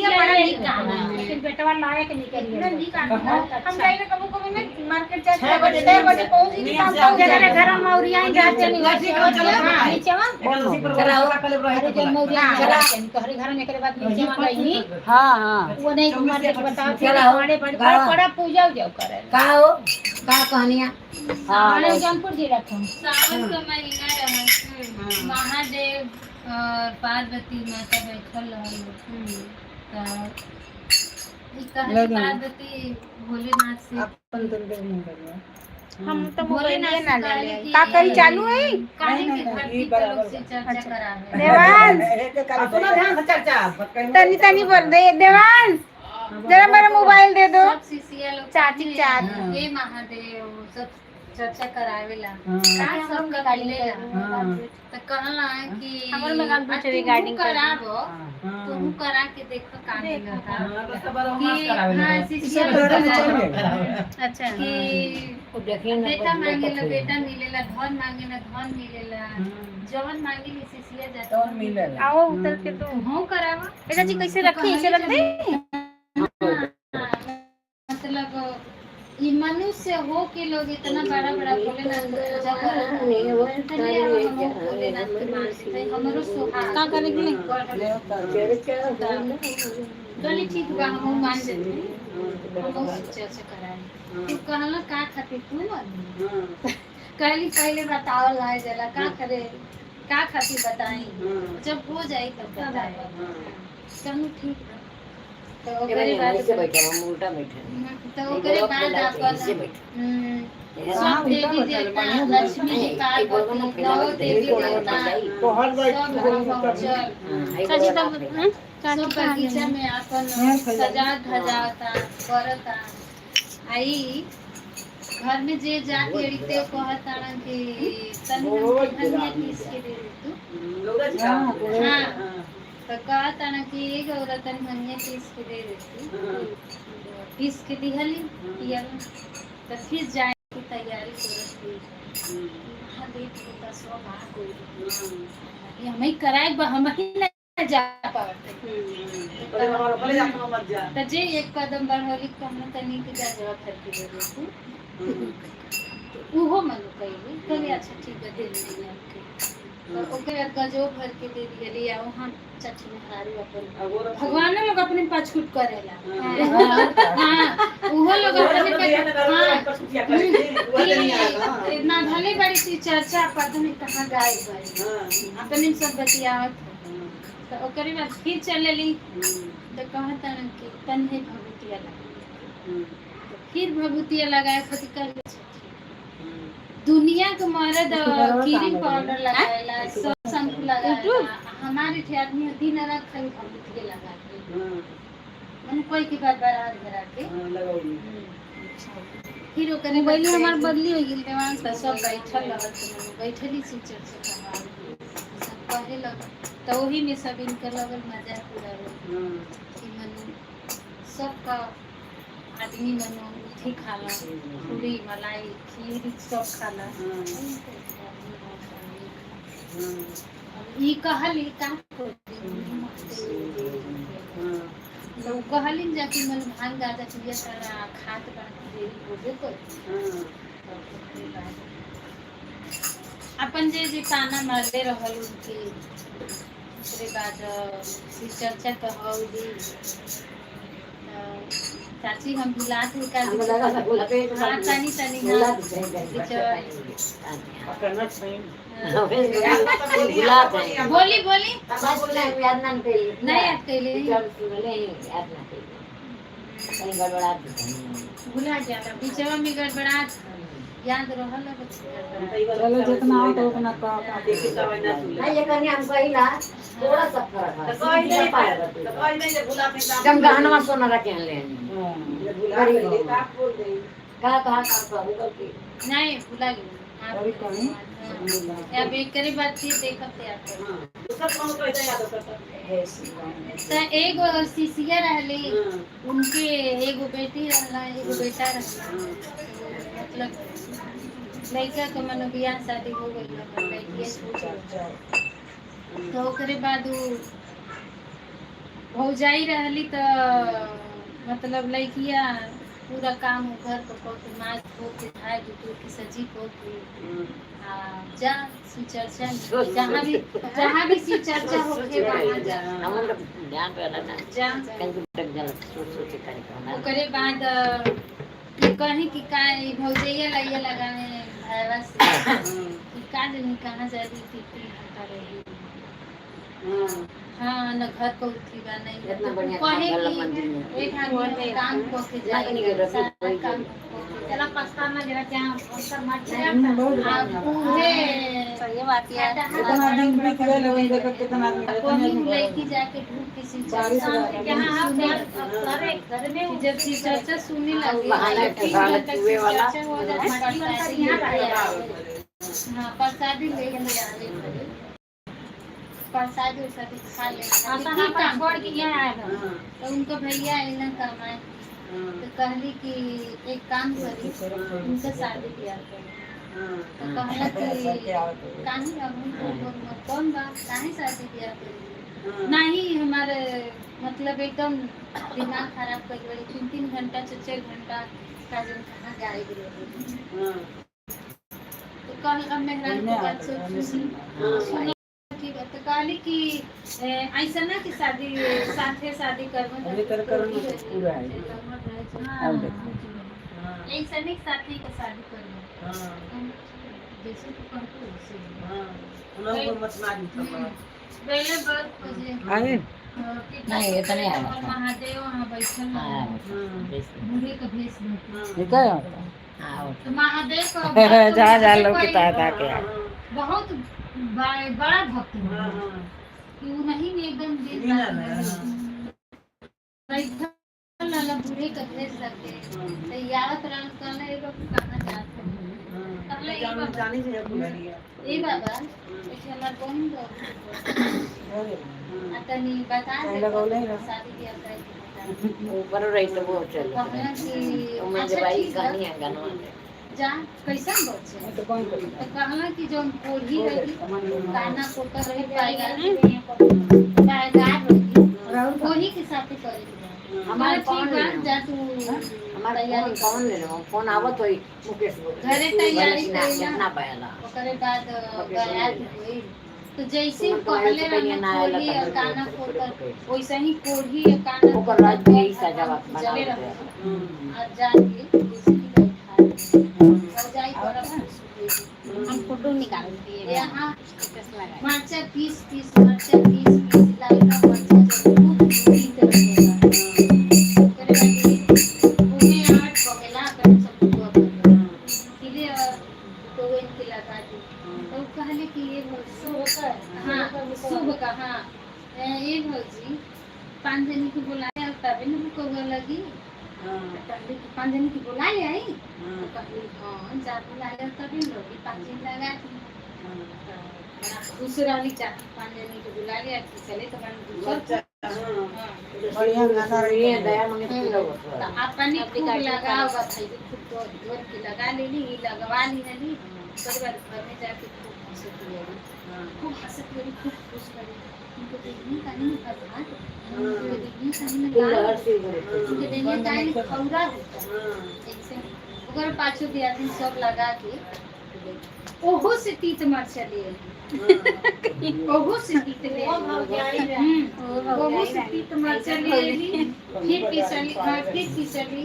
गाना लेकिन बेटवा लायक निकल निक हम जाइए कबो कबो में मार्केट जाते 6 बजे पहुंच ही काम पहुंच जाने घर में और यहां जाते नहीं नीचे में कराओ कल रहे जब मौरिया तोहरे घर में के बाद नीचे में गई हाँ हाँ वो नहीं मार्केट बताओ बड़े बड़ा पूजा उजा करे का हो का कहानियां हाँ जौनपुर जिला था सावन का महीना रहल महादेव और पार्वती माता बैठल रहल पार्वती भोलेनाथ से अपन तो नहीं करना हम तो भोलेनाथ ना से ले कहे का करी चालू है काहे के धरती पर लोग से चर्चा करावे देवांश अपना ध्यान से चर्चा तनी तनी बोल दे देवांश जरा मेरा मोबाइल दे दो सब शिष्या लोग चाची चाची हे महादेव सब चर्चा करावेला हाँ। का सब करेला हाँ तो कहला कि हमर में गाल पूछे रिगार्डिंग कराबो हाँ तुम करा के देखो का मिलता तो सब बड़ा कि मास करावे हाँ शिष्या लोग घर में चल कहला गए अच्छा कि देखिए ना बेटा मांगेला बेटा मिलेला धन मांगेला धन मिलेला जवन मांगेली शिष्या जाता तो मिलेगा आओ उतर के तो हो करावा बेटा जी कैसे रखी ऐसे रख दे मतलब ये मनुष्य हो के लोग इतना बड़ा बड़ा भोलेनाथ को पूजा करते नहीं वो हैं हम भोलेनाथ के मानते हैं हमरो सुहाग का करे के लिए चलिए ठीक बा हम मान लेते हैं हम चर्चा कराए तू कहला का खातिर तू कहली पहले बताओ लाए जला का करे का खातिर बताई जब हो जाए तब बताए चलो ठीक है तो ओकरे बाद ऐसे बैठे हम उल्टा बैठे तो ओकरे बाद अपन सब देवी देवता लक्ष्मी जी पार्वती नौ देवी देवता चाची तब सब बगीचा में अपन सजा धजाता करता आई घर में जे जाके अड़िते कहता कि तनी धनिया पीस के दे दे तू हाँ तो कहता ना कि एक औरत धनिया पीस के दे देती पीस के दिहली पियल तो फिर जाए की तैयारी करती महादेव का स्वभाव होई हम ही कराए हम ही नहीं जा पाते तो जे एक कदम बढ़ोली कहना तनी के जा जवाब करके दे देती तो उहो मन कही कहली अच्छा ठीक है दे देंगे आपके तो ओके बाद गजो भर के दे दियली आ वहां चाची महाराज अपन अगोरा भगवान लोग अपने पछुट करेला हाँ। हां उहो लोग अपने हाँ। इतना भले बड़ी सी चर्चा पता नहीं कहां गाय गई अपने सब बतियावत तो ओकरे बाद फिर चलेली तो कहता न कि तन्हे भभूतिया लगा तो फिर भभूतिया लगाए खातिर कर दुनिया के मर्द क्रीम पाउडर लगाएला सब शैम्पू लगाएला हमारे थे आदमी दिन रात खाली भभूतिया लगाते मैंने कोई की बात बराबर करा के फिर ओकरे मोबाइल हमार बदली हो गेल देवान तो सब बैठल रहत बैठली सी चर्चा सब कहे लग तो वही में सब इनके लगल मजाक उड़ावे कि मनु सबका आदमी मनु उठी खाला पूरी मलाई खीर सब खाला ई कहली का लोग कहलिन जाके मन भांग गाजा पिया सारा खात बात देरी होबे कर अपन जे ताना मारले रहल उनके दूसरे बाद चर्चा कहौली चाची हम बुलात है का हमको लगा था बोला पे हां तनी तनी बोला बोली बोली याद ना कइले नहीं याद कइले जब सुनले याद ना कइले कहीं गड़बड़ा भुला जाला बीचवा में गड़बड़ात याद रहल चलो जितना हो तो उतना का देखे तब ना सुन नहीं ये करनी हम कहिला थोड़ा सा फर्क है तो कोई नहीं पाएगा तो कोई नहीं जे भुला पे जब गहनवा सोना रखे ले ये बुला ले का बोल दे कहा काम कर के नहीं भुला गई अभी कहीं अब एक करी बात थी देखत याद कर सब कौन तो याद करता तो एगो सीसिया रहली उनके एगो बेटी रहला एगो बेटा रहला मतलब लड़का के मन बियाह शादी हो गई है लड़की तो ओकरे बाद भौजाई रहली तो मतलब लड़किया पूरा काम घर को माछ धो के खाए दूध की सब्जी को जा चर्चा जहाँ भी चर्चा होके वहाँ जा हमन ध्यान रहला ना जा कंप्यूटर जल सोच कार्यक्रम ओकरे बाद कहीं कि का भौजैया लाइया लगाने भाईवा से कि का जनी कहाँ जा रही थी 3 घंटा रही हाँ न घर को उठी बा नहीं इतना बढ़िया कहे काम मंदिर में कि एक आदमी काम को के जाए सारा काम चला पछताना जरा क्या अवसर मत आप उहे सही बात है कितना दिन बीत गए लेकिन देखो कितना कोई लड़की जाके ढूंढ किसी यहाँ हम सारे घर में जब सी चर्चा सुनने लगी बहाना ठसाला चूहे वाला हाँ प्रसादी ले आने प्रसादी उसादी खा ले छोड़ के यहाँ आएगा तो उनका भैया आइला कमाए तो कहली कि एक काम करी उनका शादी ब्याह करी तो कहला कि काहे अब कौन बात काहे शादी ब्याह करी नहीं हमारे मतलब एकदम दिमाग खराब कर गई 3 घंटा 6 घंटा काजन कहाँ गायब रही तो कल अब मेहरान की बात सुनी ठीक है तो कहली कि ऐसा ना कि शादी साथे शादी करबो अभी कर पूरा है अब देखो ऐसा नहीं साथी के शादी करबो जैसे तो कहते हो वैसे उनको मत मारी पहले बात खोजे आए नहीं ये तो नहीं आया महादेव वहाँ बैठल हां बूढ़े का भेष में ये क्या होता है हां तो महादेव का जा लोग की ताता के बहुत बड़ा भक्त है कि वो नहीं में एकदम दिल बैठल लाला बूढ़े का भेष रखे तो याद प्राण करना एक कहां जाते हैं जानी से भुला लिया ए बाबा ऐसे हमार बहन तनी बता दे शादी ब्याह करे ऊपर रही तो वो चल कहना कि उमें अच्छा भाई ठीक है गानी गाना जा कैसन बच्चे तो कौन करी तो कहला कि जो कोढ़ी रही गाना को कर रही पाएगा कोही के साथ करे हमारे ठीक है जा तू हमारे यार कौन ले लो फोन आवत होई मुकेश बोल घरे तैयारी ना कइला ना पाएला ओकरे बाद गया हुई तो जैसे तुम तो पहले आए तो रहना ना आए कोढ़ी लगा और काना तो खोलकर वैसा ही कोढ़ी और काना ओकर राज में ही सजावट चले बनावत रहे और जाके जैसे कि बैठा और जाई बड़ा खुश हुई हम फोटो निकाल दिए यहाँ स्टेटस लगा मरचा पीस मरचा पीस लाइटा मरचा जरूर पीस रहेगा करे बाकी उन्हें आठ बगला कर सब हुआ किले तो वो इनके लगा दी तो कहले कि ये शुभ का हाँ शुभ का हाँ ये भौजी 5 जनी को बुलाया तभी ना कौवा लगी कहले कि 5 जनी को बुला ले आई तो कहले हाँ जा बुलाया तभी लोगी 5 दिन लगा दूसरा वाली 5 जनी को बुला लिया कि चले तो दूसरा बढ़िया गाना रही ये दया मांगे पूरा तो होता अपनी खूब लगा हुआ था खूब तो जोर की लगा लेली ये लगवा ली नली परिवार घर में जाके खूब हंसती है खूब हंसती है खूब खुश करी उनको देखने का नहीं भगवान उनको देखने का नहीं पूरा गाल हर चीज होता उनको देखने का नहीं खौरा होता ऐसे अगर पाछू दिया दिन सब लगा के ओहो से तीत मर चली ओहो से तीत ले ओहो से तीत मर चली फिर पिसली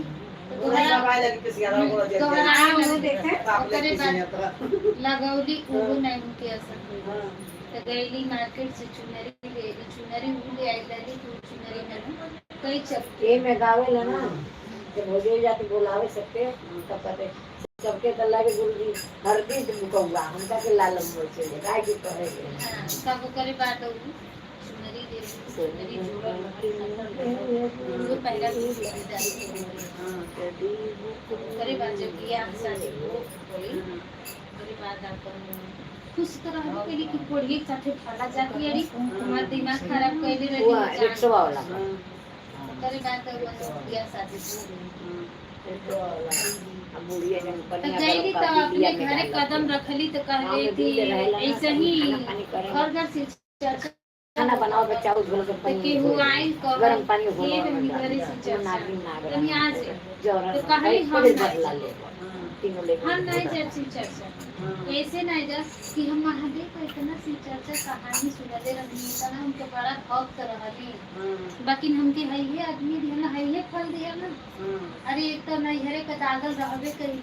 लगौली उहो नहीं उनके असर हुई तो गईली मार्केट से चुनरी ले ली चुनरी वो ले आई लली तो चुनरी में कई चप्पल ये में गावे ला ना कि भोजे जाके बुलावे सकते तब पते सबके तल्ला के गुरु जी हर दिन बुकौगा हमका के लालम बोल से गाय की कहे सब करे बात हो चुनरी ले ली चुनरी जोड़ा वो पहला दूध ले डाली करे बात जब ये शादी हो गई करे बात आप खुश तरह हो के कि कोढ़ी के साथे फला जाती है हमारा दिमाग खराब कैले रही वो रिक्शा वाला करे बात वो बियाह शादी हो अब बुढ़िया जन तो गईली तो अपने घरे कदम रखली तो कहले कि ऐसे ही घर से चर्चा खाना बनाओ बच्चा उज्जवल के तो कि वो आई गरम पानी हो ये भी घरे से चर्चा नागिन नागर तो यहाँ से जोरा तो कहली हम बदला ले तीनों ले हम नहीं जाती चर्चा ऐसे नहीं जा कि हम महादेव को इतना सी चर्चा कहानी सुनले रहनी इतना उनके बड़ा भक्त रहनी बाकी हमके है ये आदमी दिया ना है ये फल दिया ना अरे एक तो नहीं हरे का दागल रहबे करी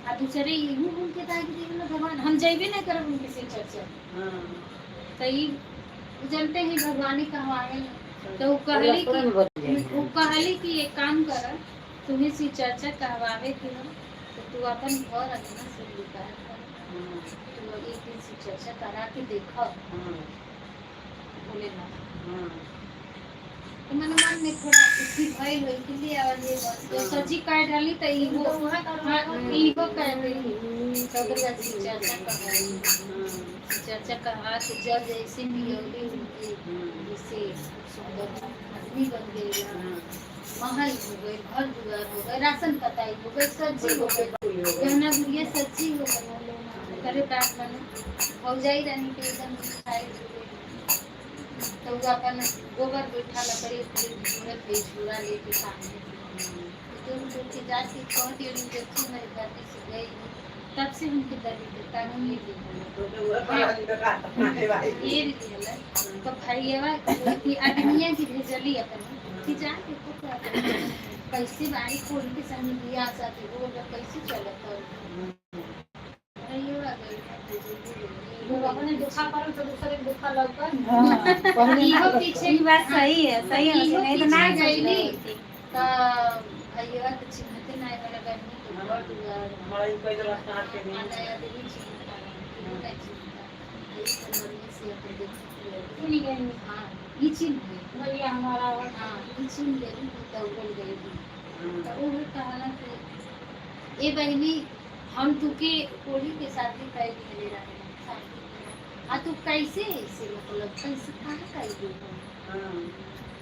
आ दूसरे यही उनके दाग दिया ना भगवान हम जाइबे नहीं करब उनके से चर्चा तो ये जानते हैं भगवान कहवाए तो वो कहली कि एक काम कर तुम्हें सी चर्चा कहवावे के तो तू अपन घर अपना से लिखा तो एक दिन से चर्चा करा के देखो बोले ना तो मन में थोड़ा इसी भय हुई के लिए और ये जो सजी काट डाली तो ईगो कर रही तो अगर चर्चा कहा कि जब जैसे नियोगी उनकी जैसे सुंदर आदमी बन गई महल हो गए घर दुआर हो गए राशन पताई हो गए सब्जी हो गई गहना गुड़िया सब्जी हो गई करे प्राप्त बने हो जाई रानी के एकदम खाई तो वो अपन गोबर बैठा लकड़ी पूरे पेज पूरा लेके सामने तो के जाके कौन टेड़ी देखी मेरे घर में से गई तब से उनके दरिद्रता में ये दिला तो भैया की आदमिया की भेजली अपन कि जाके कैसे बारी खोल के संग दिया साथी वो कैसे चलत वो अपने दुखा पर तो दूसरे दुखा लगता इहो पीछे ये बात सही है नहीं तो ना गईली तो भैया तो चिन्हते नहीं वाला बहनी तो घर दुआर हमारी कोई रास्ता के नहीं आया दिली चिन्हता नहीं चिन्हता ये तो मरने से अपन देखते नहीं गई हां ये चिन्ह है भैया हमारा हां ये चिन्ह ले तो उगल गई तो वो कहला कि ए बहनी हम तुके कोढ़ी के साथ ही पैर ले रहे आ तू कैसे ऐसे मतलब कैसे कहाँ कर दी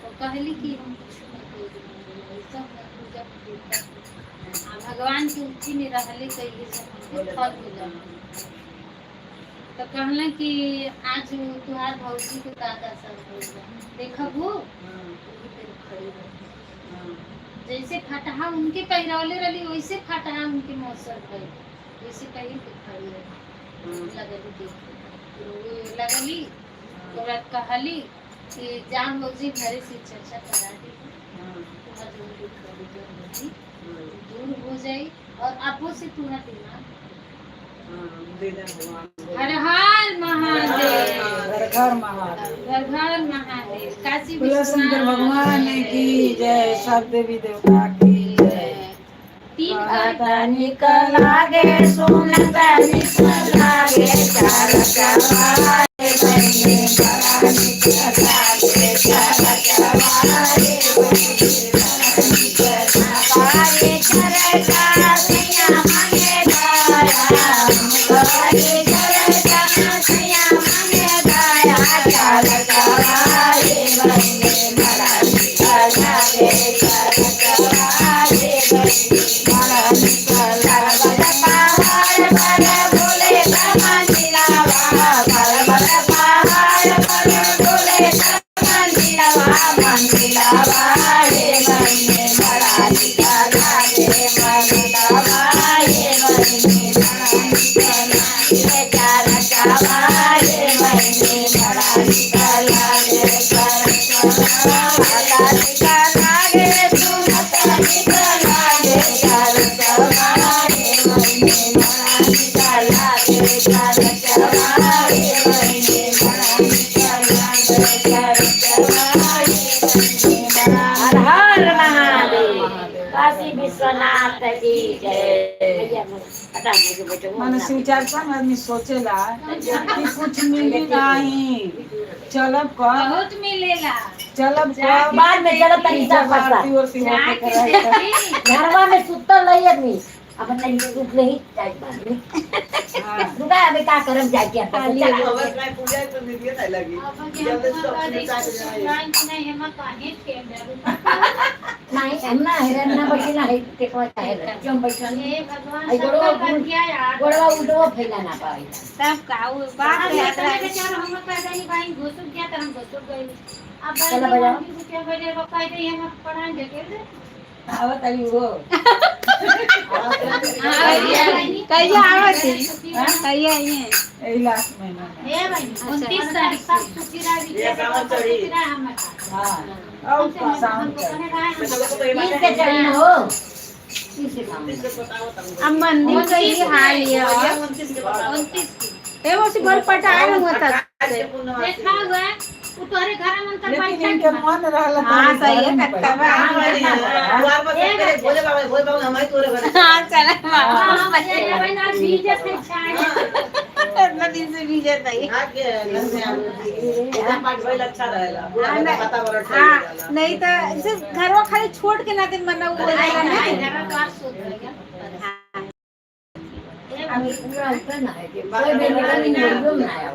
तो कहली कि हम कुछ नहीं कर सब पूजा पूजा भगवान के उच्ची में रहले कहिए सब फल मिला तो कहला कि आज तुहार भौजी के दादा सब होगा देखबो जैसे फटहा उनके पहरौले रही वैसे फटहा उनके मौसम है वैसे कहीं पे खड़ी है लगल देख लगली ओकरा कहली कि जान जी घरे से चर्चा करा दी दूर हो जाई और आपो से पूरा दिमाग हर हर महादेव घर घर महादेव घर घर महादेव काशी बोलो शंकर विश्वनाथ भगवान की जय, सब देवी देवता की जय। तीन आता निकला गे सुनता निकला गे चार चवारे बने बड़ा निकला गे चार चवारे बने बड़ा निकला बारे चरचा सैया मांगे दाया बारे चरचा सैया मांगे दाया चार चवारे बने बड़ा निकला गे चार चवारे बने हर हर महादेव काशी विश्वनाथ की जय। मन शिवचर्चा में आदमी सोचेला कि कुछ मिली नहीं, चलब कब बहुत मिलेला चलब बाद में चलो तनी सा फसा घरवा में सुतल रही आदमी अपन नहीं रुक नहीं जाए बाद में रुका अबे का करम जाए के पूजा तो निदिए था लगी जब तक सब नहीं हम काहे थे नहीं हमना हैरान ना बची ना है के को है क्यों बैठल हे भगवान आई सब कर दिया यार गोड़वा उठो फैला ना पाई सब काऊ बाप रे बेचारा हम कह दई भाई घुसुक गया त हम घुसुक गए अब चलो भाई बजाओ। रुपया बजे बकाई दे हम पढ़ान जगे आवत आई वो कहिया आवत है कहिया ये यही लास्ट महीना में। हे भाई 29 तारीख सब सुखीरा भी ये सावन चढ़ी। हम हाँ और शाम को तीन से चढ़ी हो तीन से काम अब मंदिर का ही हाल है 29 ए वो से बल पटाए हुआ था देखा हुआ उतरे घर में अंतर लेकिन पैसा इनके मन रहला हाँ सही है कटवा बोले बाबा हमारे तोरे घर हाँ चला हां बजे भाई ना बीजे से छाड़ इतना दिन से बीजे था ये हां के घर में एकदम पाठ भइल अच्छा रहेला पता बड़ा हाँ नहीं तो इसे घरवा खाली छोड़ के ना दिन मना वो आई ना घर तो आप सोच रहे हैं अभी पूरा ऊपर ना है कि कोई भी निकलनी नहीं ना आया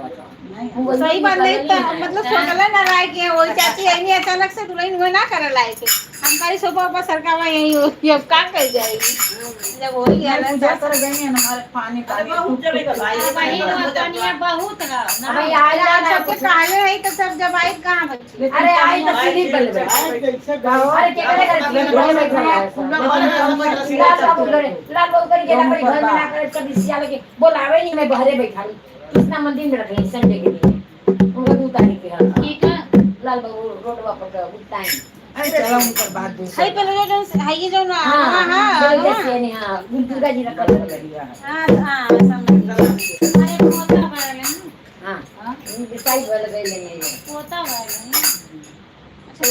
वो सही बात नहीं तो मतलब सोचला ना रहा कि वो चाची यही अचानक से दुल्हन हुए ना कर लाए थे हम करी सोफा पर सरकावा यही होगी अब का कर जाएगी जब हो गया ना पूजा कर गई है ना हमारे पानी अरे बहुत जगह का भाई वही पनिया बहुत है भाई ना आया यार सबके काले रही तो सब जब आई कहाँ बची अरे आई तो सीधी पर ले अरे क्या करेगा घर में खड़ा है लाल बाबू करी गेला पर घर में ना करे कभी सिया लगे बोलावे नहीं मैं बहरे बैठा हूं कृष्णा मंदिर में रखे संडे के लिए उनका 2 तारीख के ठीक है लाल बाबू रोडवा पर टाइम अरे चलो उनकर बात दूसरी हाय पहले जो है ये जो ना हां हाँ हां हाँ जैसे नहीं हां दुर्गा जी रखा है हाँ हाँ समझ अरे पोता वाले हां डिसाइड वाला गई नहीं है पोता वाले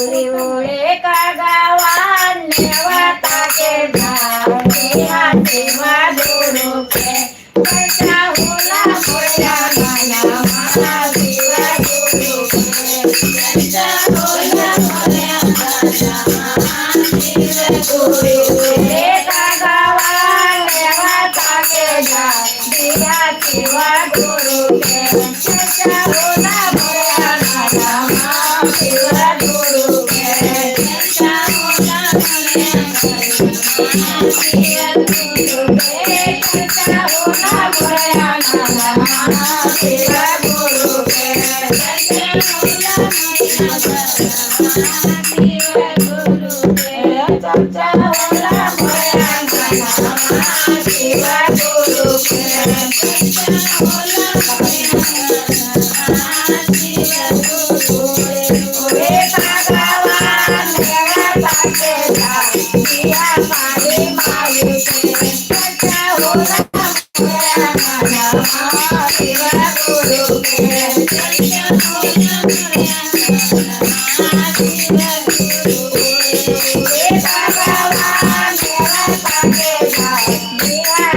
ओरे ओरे का गावान नेवता के धारे हाथे माधुरो के कैसा होला मोया माना महादेवा गुरु के कैसा होला मोया माना महादेवा गुरु के का गावान नेवता के धारे हाथे माधुरो के कैसा होला मोया माना महादेवा गुरु के कैसा होला मोया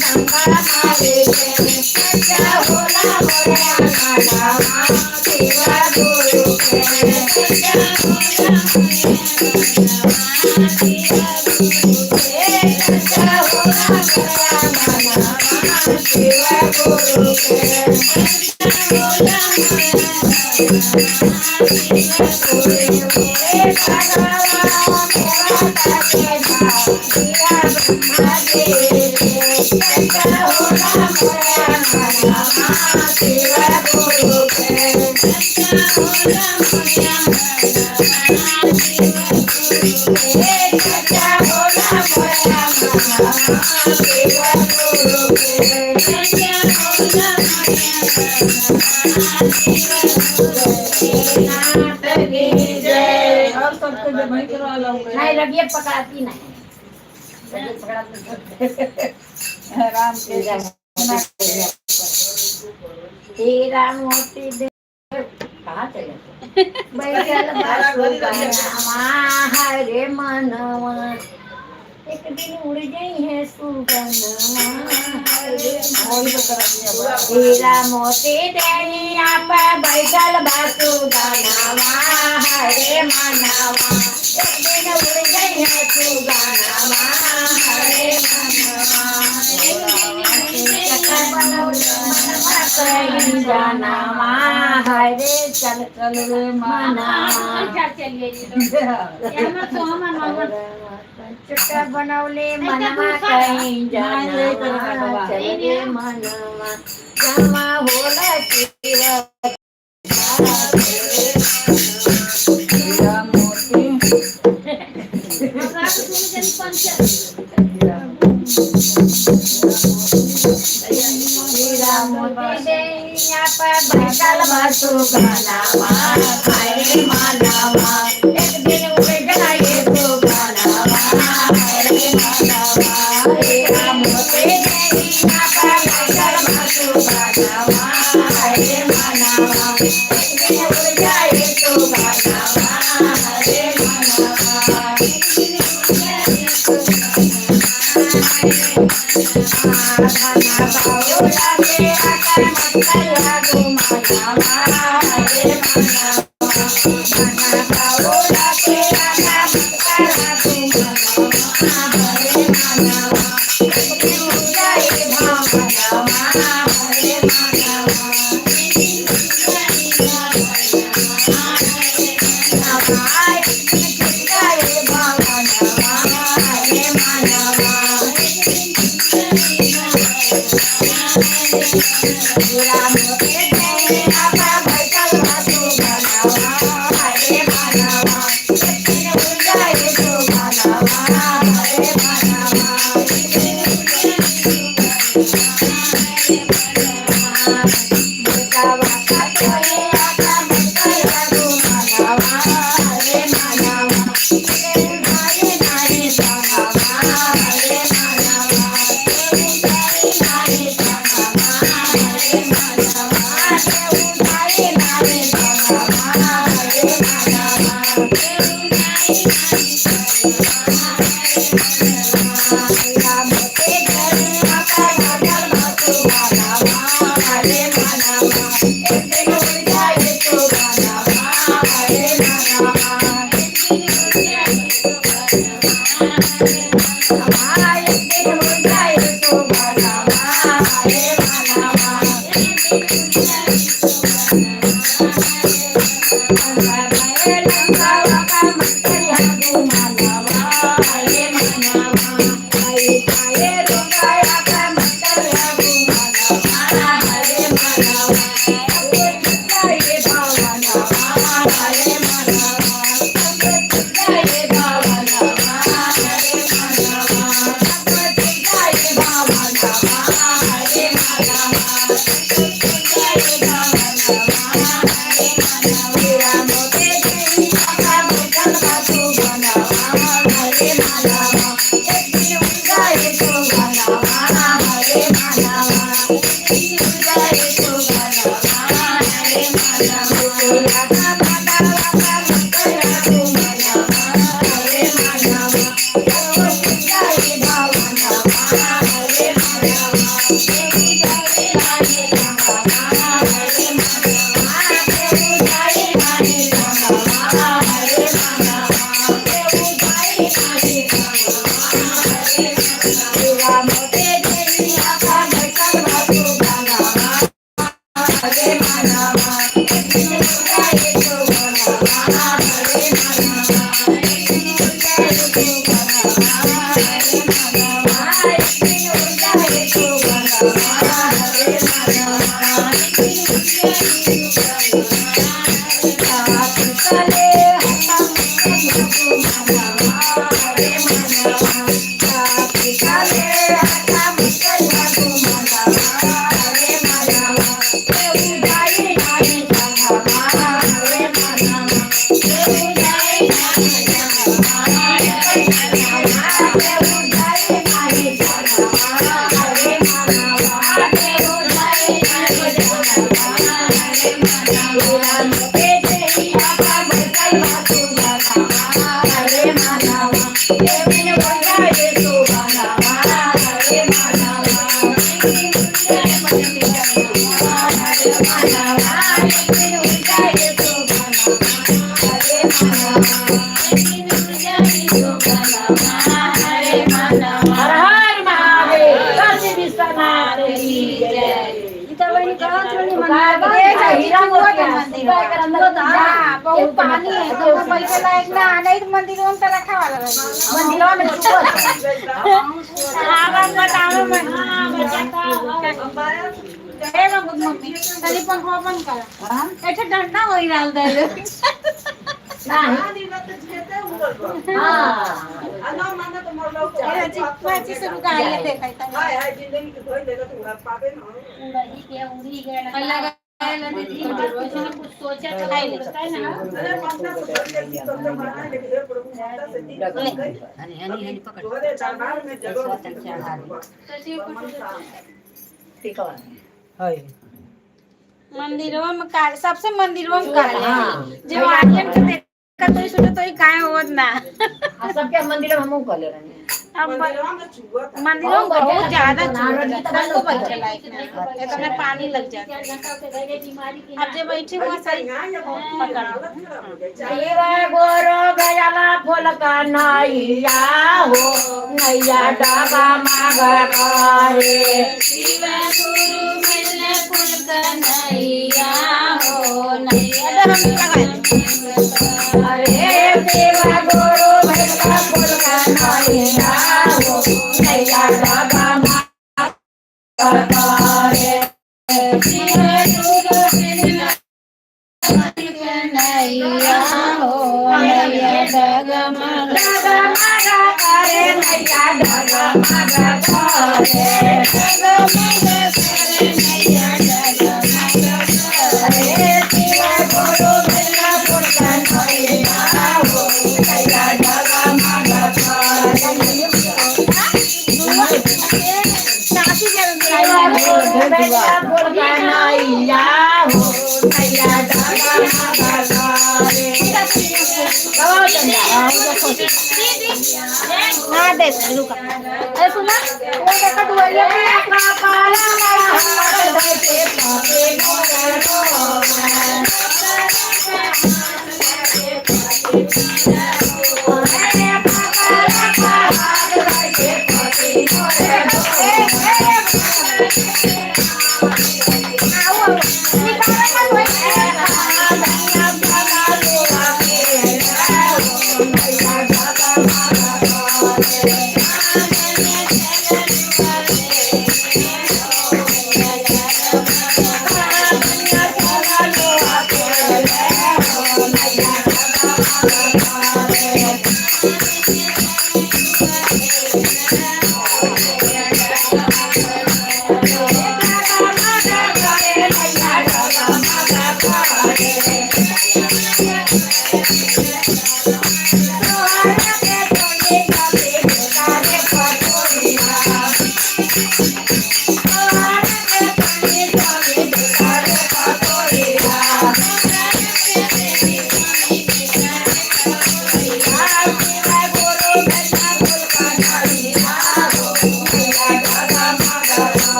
शंकर महादेव सच्चा होला मोरा नामा शिवा गुरु के सच्चा होला सच्चा होला मोरा नामा शिवा गुरु के और सबके जब नहीं करवा लाऊंगा नहीं लगिए पकड़ाती नहीं लगिए पकड़ाती राम के हीरा मोती दे कहाँ चले बैठल बासुगनमा हरे मनवा एक दिन उड़ गई है सुगनमा हीरा मोती देनिया पर बैठल बासुगनमा हरे मनवा एक दिन उड़ गई है सुगनमा हरे मनवा हरे चल चल रे मना चक्कर बनौले मनवा कहीं जाना चल रे मनवा जमा होला हीरा मोती हीरा मोती देनिया पर बैठल बासुगनमा हरे मनवा एक दिन उड़ गई सुगनमा हरे मनवा हीरा मोती देनिया पर बैठल बासुगनमा हरे मनवा एक दिन उड़ गई सुगनमा हरे भावना बहुत पानी है तो पैसे लायक ना नहीं तो मंदिरों में तला खावा लगा मंदिरों में मम्मी तनी पंखा बंद कर ऐसे डंडा होई डाल दे मंदिरों में काट सबसे मंदिरों में काट जो आर्यन के देखा तो सोचो तो ही काय होत ना सबके मंदिर में हम कर ले रहे हैं अब मंदिरों में बहुत ज्यादा चूड़ को बैठे लायक नहीं इतना पानी लग जाता है अब जब बैठे हुआ सही शिवा गोरो गयाला फूल का नैया हो नैया डाबा मागा करे शिवा गुरु मिलने फूल का नैया हो नैया अरे शिवा गोरो भैया फूल का नैया हो नैया डाबा मागा करे शिवा गुरु मिलने फूल का नैया हो नैया डगमगा करे नैया डाबा मागा करे ना दे रुका अरे सुना वो देखा दुआरिया पे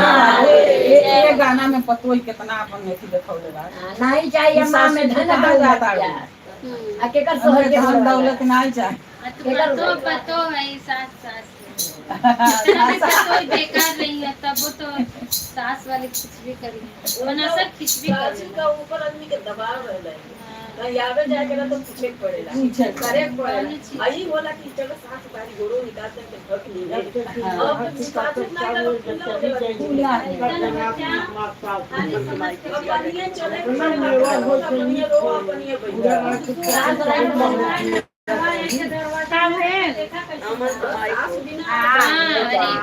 ये गाना में पतोई कितना अपन नहीं देखौले बा नहीं चाहिए माँ में धन बढ़ जाता है आ केकर सोहर के धन दौलत नहीं चाहे पतो पतो है सास सास कोई बेकार नहीं है तब वो तो सास वाले खिचड़ी करी बना सब खिचड़ी करी का ऊपर आदमी के दबाव रहला है यावे जाके ना तो पूछे पड़ेला करे पड़ेला आई बोला कि चलो सास बारी गोरो निकालते के घर के लिए अब सास ना करो अपनिए चले अपनिए रो अपनिए बैठा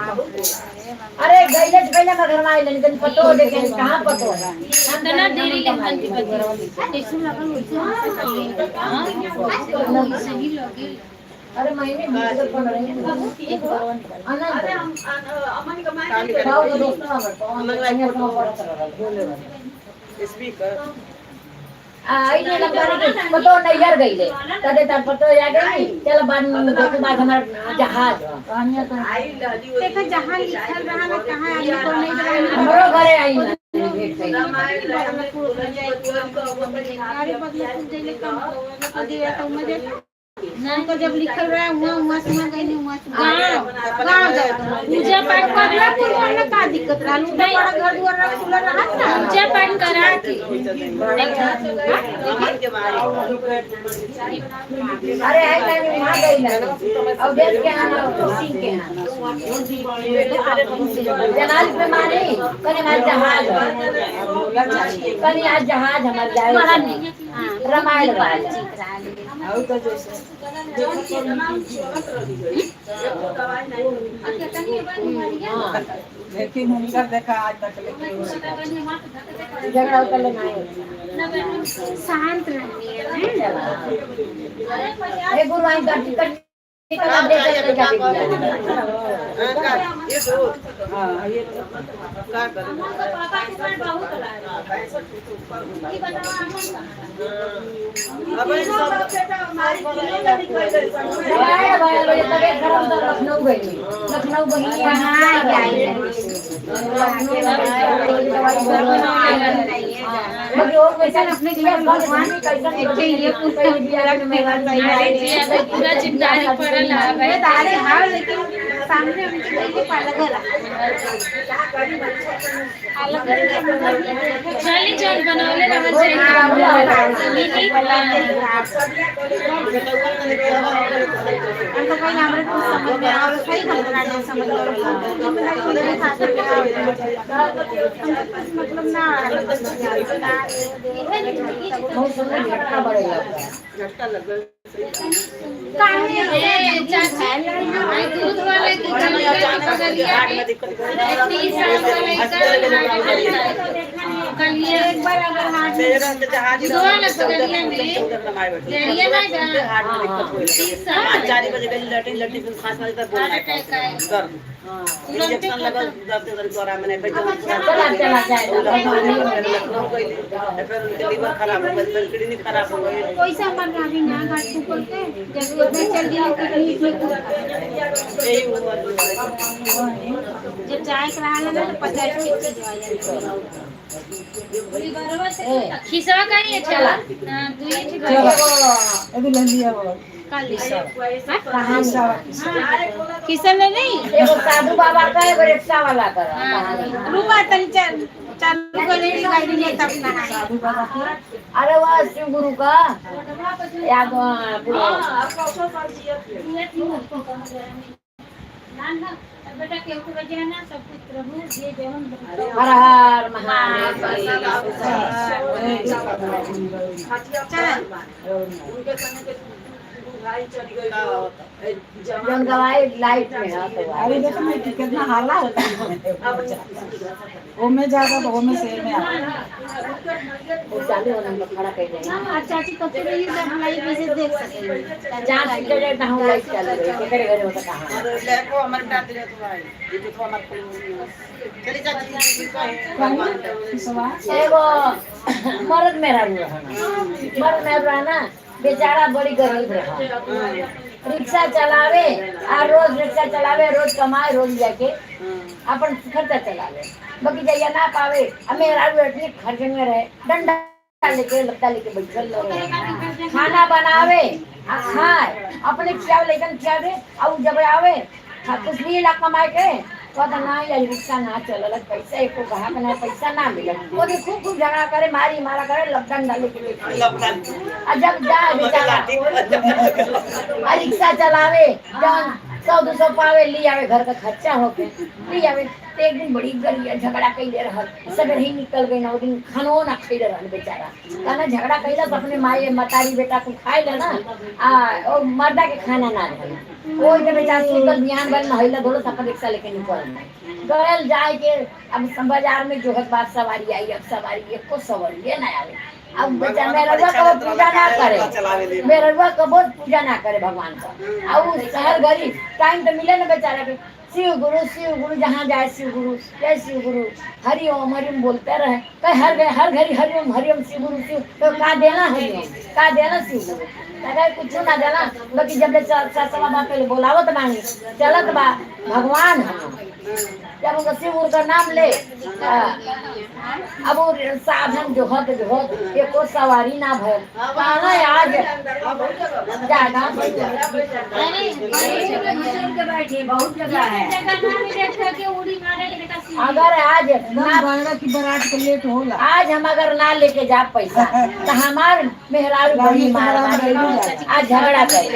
अरे गैले गैले में घर में आइले लेकिन पतो देखे कहां पतो है इतना देरी ले बनती बती ऐसे लगन सही लगे अरे महीने में बन रहे हैं अरे हम अमन कमाए के खाओ दोस्तों बोले स्पीकर आई ने लंबारी के पतो नहीं यार गईले तदे तक पतो या गई चल बाद में देखे बाद हमारा जहाज कहानियां तो आई लदी देखो जहाँ लिखल रहा ना कहाँ आदमी को नहीं जाने हमरो घरे आई ना भेट गई रामायण रामायण को गाड़ी बदले कुछ देले कम तो दिया तो मुझे नाम को जब लिखल रहा वहाँ वहाँ गई नहीं वहाँ गाँव पूजा पाठ करला पूरा ना का दिक्कत रहा लूटा बड़ा घर द्वार खुला रहा ना पूजा पाठ करा के के बारे अरे आई ना वहां गई ना अब देख के आना सिंह के जहाज पे माने कने मार जहाज कने आज जहाज हमार जाए रामायण वाला और तो जैसे लेकिन उनका देखा आज तक झगड़ा कर लेना शांत रहनी है ए गुरु आई का टिकट टिकट दे दे ये तो हां ये का करे अब सब हमारी बोला निकल गई तबीयत खराब तो लखनऊ गई लखनऊ बहिनी कहाँ गई मगर वो पैसा अपने लिए भगवान ने कैसा ये पूरा दिया में पूरा जिम्मेदारी पड़ल है तारे हाँ लेकिन सामने उनके देखिए अलग चली जल बनौले रहल जाए हमको कोई हमारे कुछ समझ में आ सही नहीं समझ मतलब ना बहुत सुंदर झटका बढ़ेगा झटका लग गई ए चाची आई दूध वाले के बगलिया में दिक्कत 30 साल वाले कलिए एक बार अगर हाथ तेरा जहाज दो वाला बगलिया में कमाए बैठे लेरिया ना जा हार्ट में दिक्कत होई 30 साल 4 बजे गई लटी फिर खांस वाली तर बोलना है दर्द इंजेक्शन लगा दर्द दर्द द्वारा मैंने चला जाएगा लखनऊ गई फिर उनके लीवर खराब हो गई फिर किडनी खराब हो गई कोई सा मन अभी ना घाट ऊपर के जरूरत में चल गया तो ठीक में यही हुआ जब जाए के रहा ना तो 50 चीज आ जाए खिसवा का नहीं चला तू ये ठीक है एदि ले लिया वो काली किशन ने नहीं एगो साधु बाबा का एगो रिक्शा वाला का कहानी। रुपा तनी चालू करे गाड़ी में तब ना अरे वाह शिव गुरु का याद आपका अवसर साल दिया बेटा केहू के बजे ना सब कुछ प्रभु जे देवन हर हर महादेव। उनके संग के भाई चली गई जब गवाई लाइट में है तो अरे देखो मैं कितना हाला होता है वो में ज्यादा तो वो में शेर में वो चालू होना हम खड़ा कर देंगे। चाची को तो ये हमारी कैसे देख सकेंगे जहाँ सीधे जाए हम लाइट चालू है तेरे घर होता कहाँ लेको हमारे डाल दिया तो भाई ये तो हमारे चली चाची एगो मर्द मेरा रहा मर्द मेरा ना बेचारा बड़ी गरीब रहा रिक्शा चलावे और रोज रिक्शा चलावे रोज कमाए रोज जाके अपन खर्चा चलावे बाकी जैया ना पावे मेरा इतनी खर्च में रहे डंडा लेके लत्ता लेके बैठल रहे खाना बनावे आ खाए अपने खियावे लेकिन खियावे और जब आवे कुछ भी ला कमाए के कहता ना या रिक्शा ना चलल पैसा एको ग्राहक ना पैसा ना मिलल वो खूब खूब झगड़ा करे मारी मारा करे लपटन डाले के जब जाए बेचारा रिक्शा चलावे जब 100-200 पावे ली आवे घर का खर्चा होके ली आवे तो एक दिन बड़ी गरिया झगड़ा कैले रहल सवेरे ही निकल गई ना वो दिन खानो ना खैले रहल बेचारा कहना झगड़ा कैला तो अपने माए मतारी बेटा को खाए ले ना और मर्दा के खाना ना रहल वो के बेचारा सुतल बिहान बन नहैला धोलो अपन रिक्शा लेके निकल गयल जाए के अब बाजार में जोहत बात सवारी आई अब सवारी एको सवारी ना आवे अब बेचारा मेरा कबो पूजा ना करे मेरा कबो पूजा ना करे भगवान का अब शहर गरीब टाइम तो मिले ना बेचारा के शिव गुरु जहाँ जाए शिव गुरु जय शिव गुरु हरिओम हरिओम बोलते रहे कहीं हर घड़ी हरिओम हरिओम शिव गुरु शिव तो का देना हरिओम का देना शिव गुरु अगर कुछ ना देना बाकी जब सवा बात पहले बोलावत बानी चलत बा भगवान जब उनका शिव गुरु का नाम ले अब वो साधन जो हत एको सवारी ना भय कहना आज ज्यादा बहुत जगह है अगर आज ना की बारात के लेट होला आज हम अगर ना लेके जा पैसा तो हमार मेहरारू बड़ी मार आज झगड़ा करे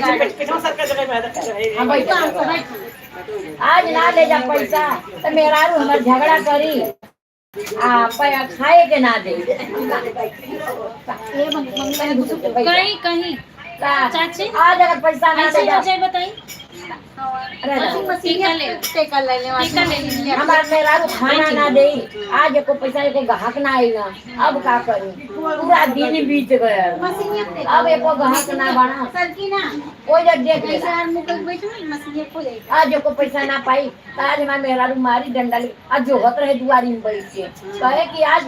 आज ना ले जा पैसा तो मेहरारू हमार झगड़ा करी खाए के ना दे कहीं कहीं चाची आज अगर पैसा ना दे ऐसे बताई हमारे मेहरारू खाना ना दे आज एको पैसा एको ग्राहक ना आएगा अब का करूं पूरा दिन बीत गया अब एको ग्राहक ना बना कोई जब देख आज एको पैसा ना पाई आज हमारे मेहरारू मारी डंडा ली आज जोहत रहे दुआरी में बैठ के कहे कि आज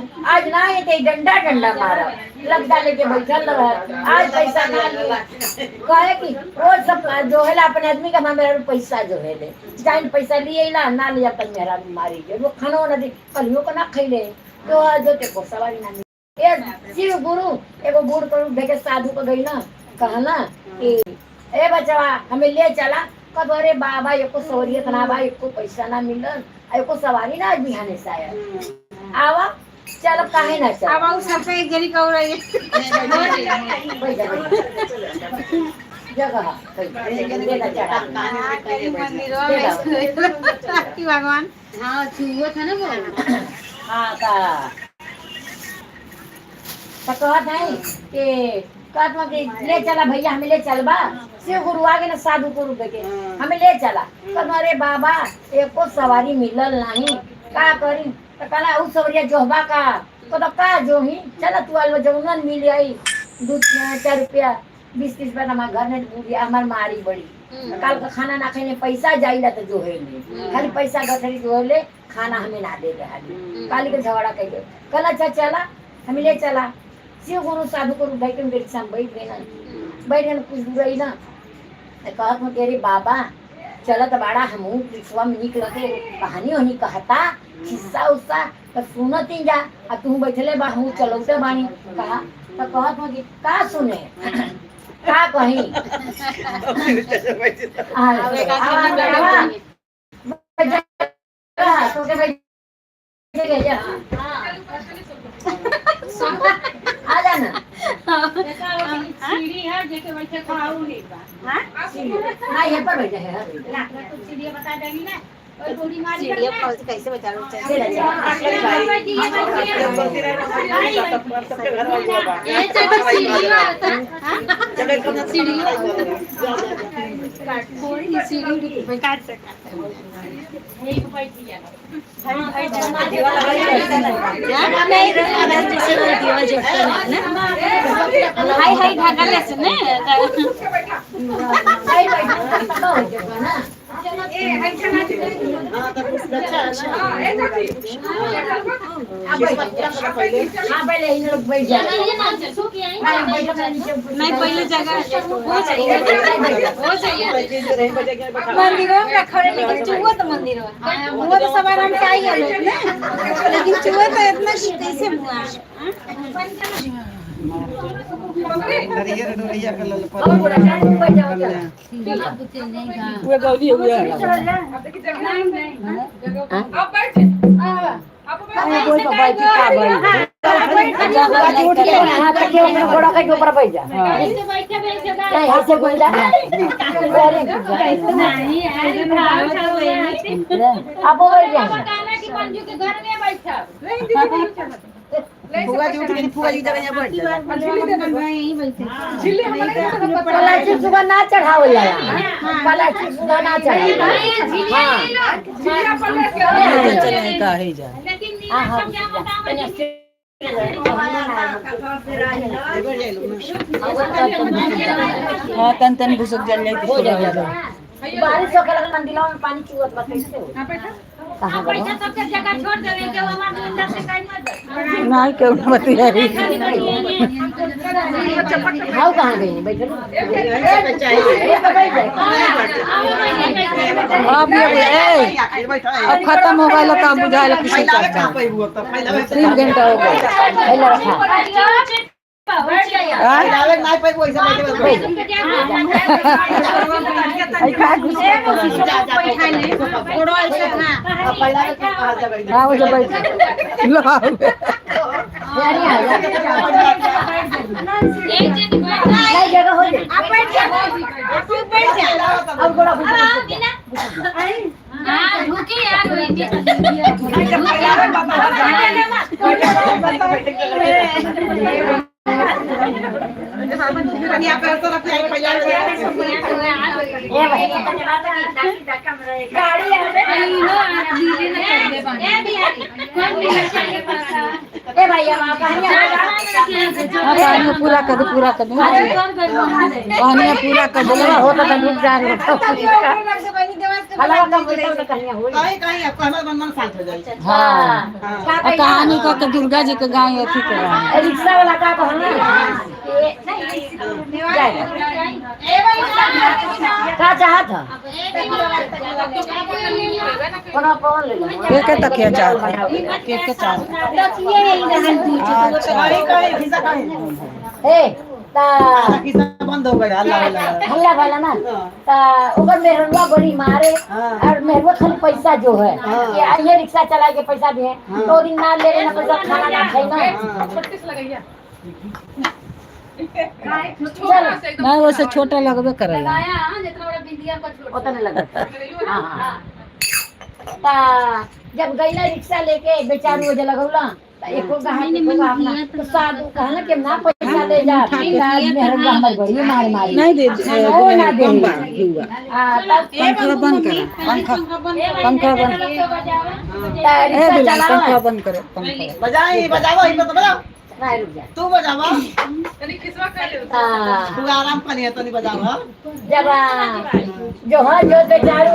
ना है डंडा मारा लगता लेके बैठल रहे आज पैसा ना लिया कहे कि रोज सब जो है अपने आदमी का मेरा पैसा जो है ले जाइन पैसा लिए ना लिया तब मेरा मारी गए वो खानो न दी कलियों को ना खैले तो जो ते को सवारी ना मिली शिव गुरु एगो बूढ़ को देखे साधु को गई ना कहना कि ए बचवा हमें ले चला कब अरे बाबा एको सवरियत ना बा एको पैसा ना मिलल एको सवारी ना बिहाने से आया आवा चलो काहे ना चल अब सबसे एक जरी कह रही जगह भगवान हाँ छुआ था ना वो हाँ तो कहत है कि कहत में कि ले चला भैया हमें ले चल बा शिव गुरु आगे ना साधु गुरु देखे हमें ले चला कहत अरे बाबा एको सवारी मिलल नहीं का करी तो कहला उ सवरिया जोहबा का का जो ही चला तू अलवा जौनन मिल आई 2-4 रुपया 20-30 रुपया हमारे घर में बुढ़िया हमार मारी बड़ी कल का खाना ना खाने पैसा जाइला तो जो है खाली पैसा गठरी जो है खाना हमें ना दे रहा काली के झगड़ा कह दे कल अच्छा चला हमें ले चला शिव गुरु साधु गुरु बैठ के रिक्शा में बैठ गए कुछ दूर रही ना कहत हूँ तेरे बाबा चलत बाड़ा हम रिक्शा में निकल के कहानी वहानी कहता खिस्सा उस्सा तो सुनत ही जा आ तू बैठले बा हूँ चलौते बानी कहा तो कहत हो कि का सुने का कही तो के बैठ जा आ जाना सीढ़ी है जेके बैठे खाऊ नहीं बा हाँ ये पर बैठे है तो सीढ़ी बता देंगी ना और गोली मारी सीढ़ियों करना पर कैसे बचा लो ये चलो सीढ़ियों आता सीढ़ी पे काट सकता एक बैठी है हाय हाय ढाका ले सुने नहीं पहले जगह हो चाहिए मंदिरों में रखा लेकिन चूहा तो मंदिर वो तो सब आराम से आई है लेकिन चूहा तो इतना कैसे हुआ वो गौली हो गया घोड़ा का ऊपर बैठ जा ऐसे बोल जा आप बैठ जा फुआ जी उठ गई फुआ जी जगह बैठ जा पलाची सुबह ना चढ़ाओ जाला पलाची सुबह ना चढ़ाओ चले का है जा हां तन तन घुसक जल जाए हो जाएगा बारिश होके लगन मंदिरों में पानी चुवत बा कैसे हो कहां पैसा सबके जगह छोड़ देवे के हमार अंदर से काई मत नहीं क्यों बतिया हाउ कहां गई बैठे अब ये अब खत्म हो गया तो बुझाए किसी का 3 घंटा हो गया पहले रखा डाले नहीं पे पैसा बैठे हां वो जब नहीं जगह हो जाए आप बैठ जा अब गोड़ा हां रुकी यार ए भाई अब कहानी पूरा कर दो कहानी पूरा कर दो होता तो रुक जा हलवा कम बोलते तो कहानियां हो कहीं कहीं आपको हमारा मन शांत हो जाए हां कहानी का के दुर्गा जी के गाय अथी के रिक्शा वाला का कहना का चाहत है कोना पवन ले लो के तकिया चाह के चाह अच्छा ए ता बंद हो गया हल्ला वाला ना ता ओकर मेहरवा बड़ी मारे और मेहरवा खाली पैसा जो है ये रिक्शा चला के पैसा दिए 2 दिन ना ले लेना पैसा खाना ना खाई ना 36 लगाइया नहीं वैसे छोटा लगबे करेला उतना लगता हां हां ता जब गईला रिक्शा लेके बेचारू वजह लगौला एको गहा तो साधु कहना कि ना पैसा ले जा मेहरवा हमर बड़ी मार मारी नहीं दे ओ ना दे पंखा बंद कर पंखा बंद पंखा बंद करो पंखा बजाओ ही तो बजाओ नहीं रुक जा तू बजावा तनी किसवा कर ले तू आराम करिए तनी बजावा जब जो है जो बेचारू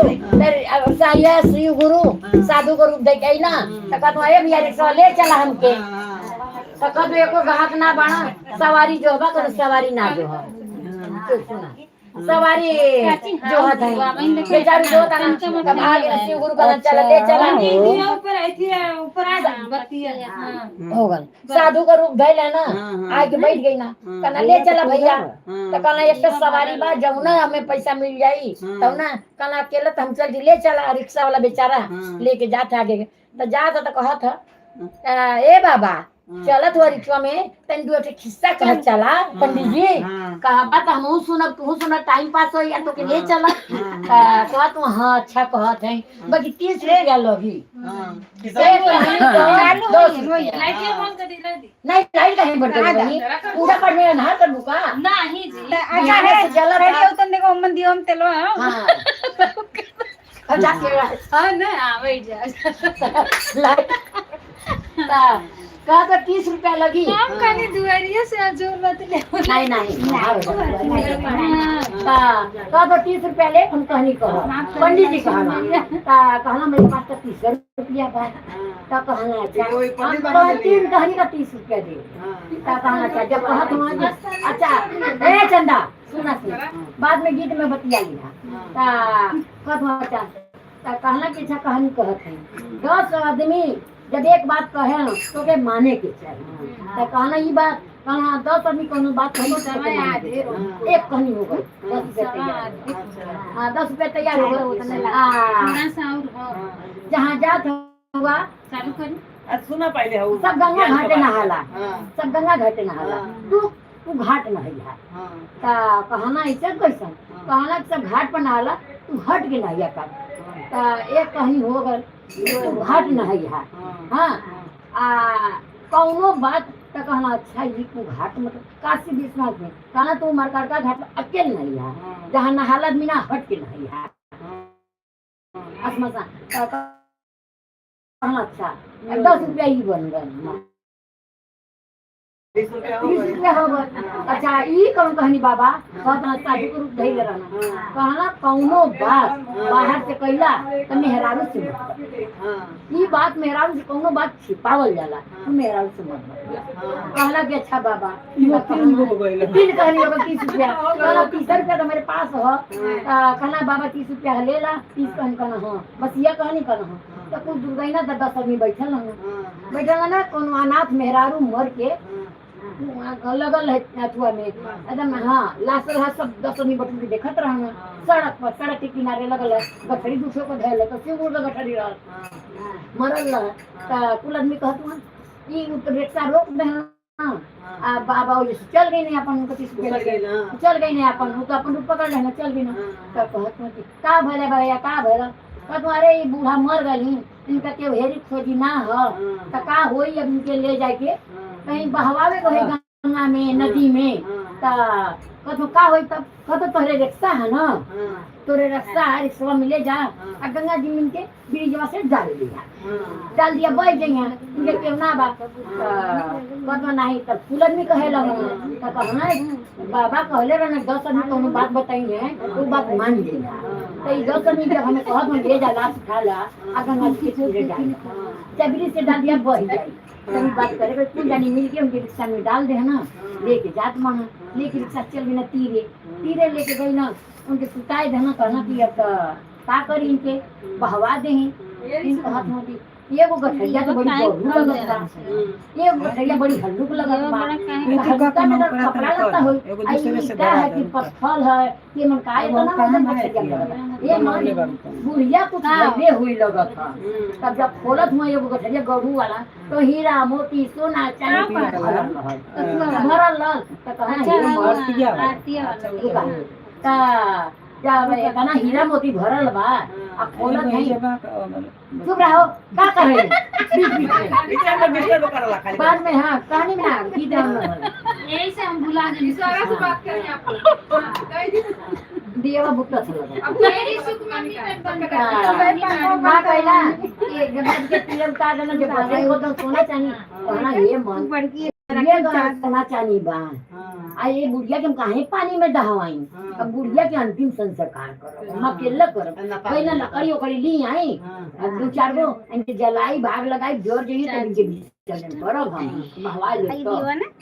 साया श्री गुरु साधु को रूप देखे ना तो कहतो ए भैया रिक्शा ले चला हमके तो कहतो एको ग्राहक ना बना सवारी जो बा तो सवारी ना जो है सुना सवारी जो है बेचारी जो था ना भागे शिव गुरु का चला ले चला ऊपर आ जा हो गल साधु का रूप धैले ना आके बैठ गई ना कहना ले चला भैया तो कहना एक तो सवारी बा जब ना हमें पैसा मिल जाई तब ना कहना अकेले तो हम चल ले चला रिक्शा वाला बेचारा लेके जाते आगे तो जाता तो कहा था ए बाबा चलत हुआ रिक्शा में तन दो खिस्सा कह चला पंडित जी कहा बात हम सुनब तू सुनब टाइम पास हो या तो के ले चला कहा तू हाँ अच्छा कहत है बाकी 30 रुपया लगी नहीं लाइट कहीं बंद कर दी पूरा पढ़ने ना कर दुका नहीं जी अच्छा चला रेडियो तो देखो हम दियो हम तेलो हां अब जाके हां ना आवे जा लाइट कहा तो 30 रुपया लगी हम खाली दुआरिया से जोर बात ले नहीं कहा तो 30 रुपया ले हम कहनी कहा पंडित जी कहना मेरे पास तो 30 रुपया था तो कहना अच्छा तीन कहनी का 30 रुपया दे कहना अच्छा जब कहा तुम्हारा अच्छा ए चंदा सुना बाद में गीत में बतिया लिया अच्छा कहना कि अच्छा कहानी कहत है 10 आदमी जब एक बात कहे तो के माने के चाहिए तो कहना ये बात कहना 10 आदमी कोनो बात कही एक कहानी हो गई 10 रुपये तैयार हो गए जहाँ जात हुआ चालू करी सुना पहले हो सब गंगा घाटे नहाला सब गंगा घाटे नहाला तू घाट नहैया कहना ऐसा कैसा कहना सब घाट पर नहाला तू हट के नहैया कर एक कहीं हो गल घाट नहैया हाँ कौनो बात तो कहना अच्छा ये तू घाट मतलब काशी विश्वनाथ में कहना तू मरकड़का घाट में अकेले नहैया जहाँ नहाला बिना हट के नहैया कहना अच्छा 10 रुपया ही बन गए 30 रुपया हो गए अच्छा ये कौन कहनी बाबा कहना साधु के रूप धैले रहना कहना कौनो बात बाहर से कैला तो मेहरारू से मत ये बात मेहरारू से कौनो बात छिपावल जाला तू मेहरारू से मत कहला कि अच्छा बाबा तीन कहनी होगा 30 रुपया कहना 30 रुपया तो मेरे पास हो कहना बाबा 30 रुपया ले ला 30 कहनी कहना हाँ बस ये कहनी कहना हाँ तो कुछ दूर गई ना 10 आदमी बैठल ना कोनो अनाथ मेहरारू मर के लगल है अथुआ में एकदम हाँ लाश रहा सब 10 आदमी बैठ के देखत रहना सड़क के किनारे लगल है गठरी दूसरे को धैल तो शिव गुरु का गठरी रहल मरल रहा कुल आदमी कहत ई रिक्शा रोक दे आ बाबा चल गई नहीं अपन चल गई नहीं अपन तो अपन पकड़ लेना चल गई ना तो कहत का भले भैया का भला अरे ये बूढ़ा मर गई इनका के हेरी खोजी ना हो तो का होई अब इनके ले जाके कहीं बहवावे को है गंगा में नदी में तो का होई तब कतो तोरे रिक्शा है ना तोरे रिक्शा है रिक्शा में ले जा और गंगा जी में के ब्रिजवा से डाल दिया बैठ गई इनके केव ना बा कतो नहीं तब फूलन में कहे लगा तो कहना बाबा कहले रहना 10 आदमी कोनो बात बताई है वो बात मान लेगा तो ये 10 आदमी जब हमें कहत में ले जा लाश खा ला और गंगा जी के ले डाल जबरी से डाल दिया बैठ जाए तभी बात करे तू जानी मिल के उनके रिक्शा में डाल दे है ना लेके जात माना लेके रिक्शा चल गई ना तीरे लेके गई ना उनके सुताए देना कहना कि अब का करी इनके बहवा दे इनके हाथ में ये वो गठरिया तो बड़ी बहू लगता ये गठरिया बड़ी हल्लुक लगता हल्का में कपड़ा लगता हो क्या है कि पत्थर है ये मन काय बना ये मन बुढ़िया कुछ लगे हुई लगत था तब जब खोलत हुआ ये गठरिया गढ़ू वाला तो हीरा मोती सोना चांदी भरल लल तो कहना जब कहना हीरा मोती भरल बा आ खोलत नहीं चुप रहो का कहे बाद में हाँ कहानी में ना की जान यही से हम भुला गए सारा से बात करें आप दिया बुकता था अब मेरी सुख मम्मी में बंद का कहला ये गंगा के तिलक का देना जो बचे हो तो सोना चाहिए कहना ये मन ये सोना चाहिए बा आ ये बुढ़िया के हम काहे पानी में दहवाई अब बुढ़िया के अंतिम संस्कार करो हम अकेला करो पहले लकड़ी उकड़ी ली आई अब 2-4 गो इनके जलाई भाग लगाई जोर जही तब इनके विसर्जन करो हम महवा ले तो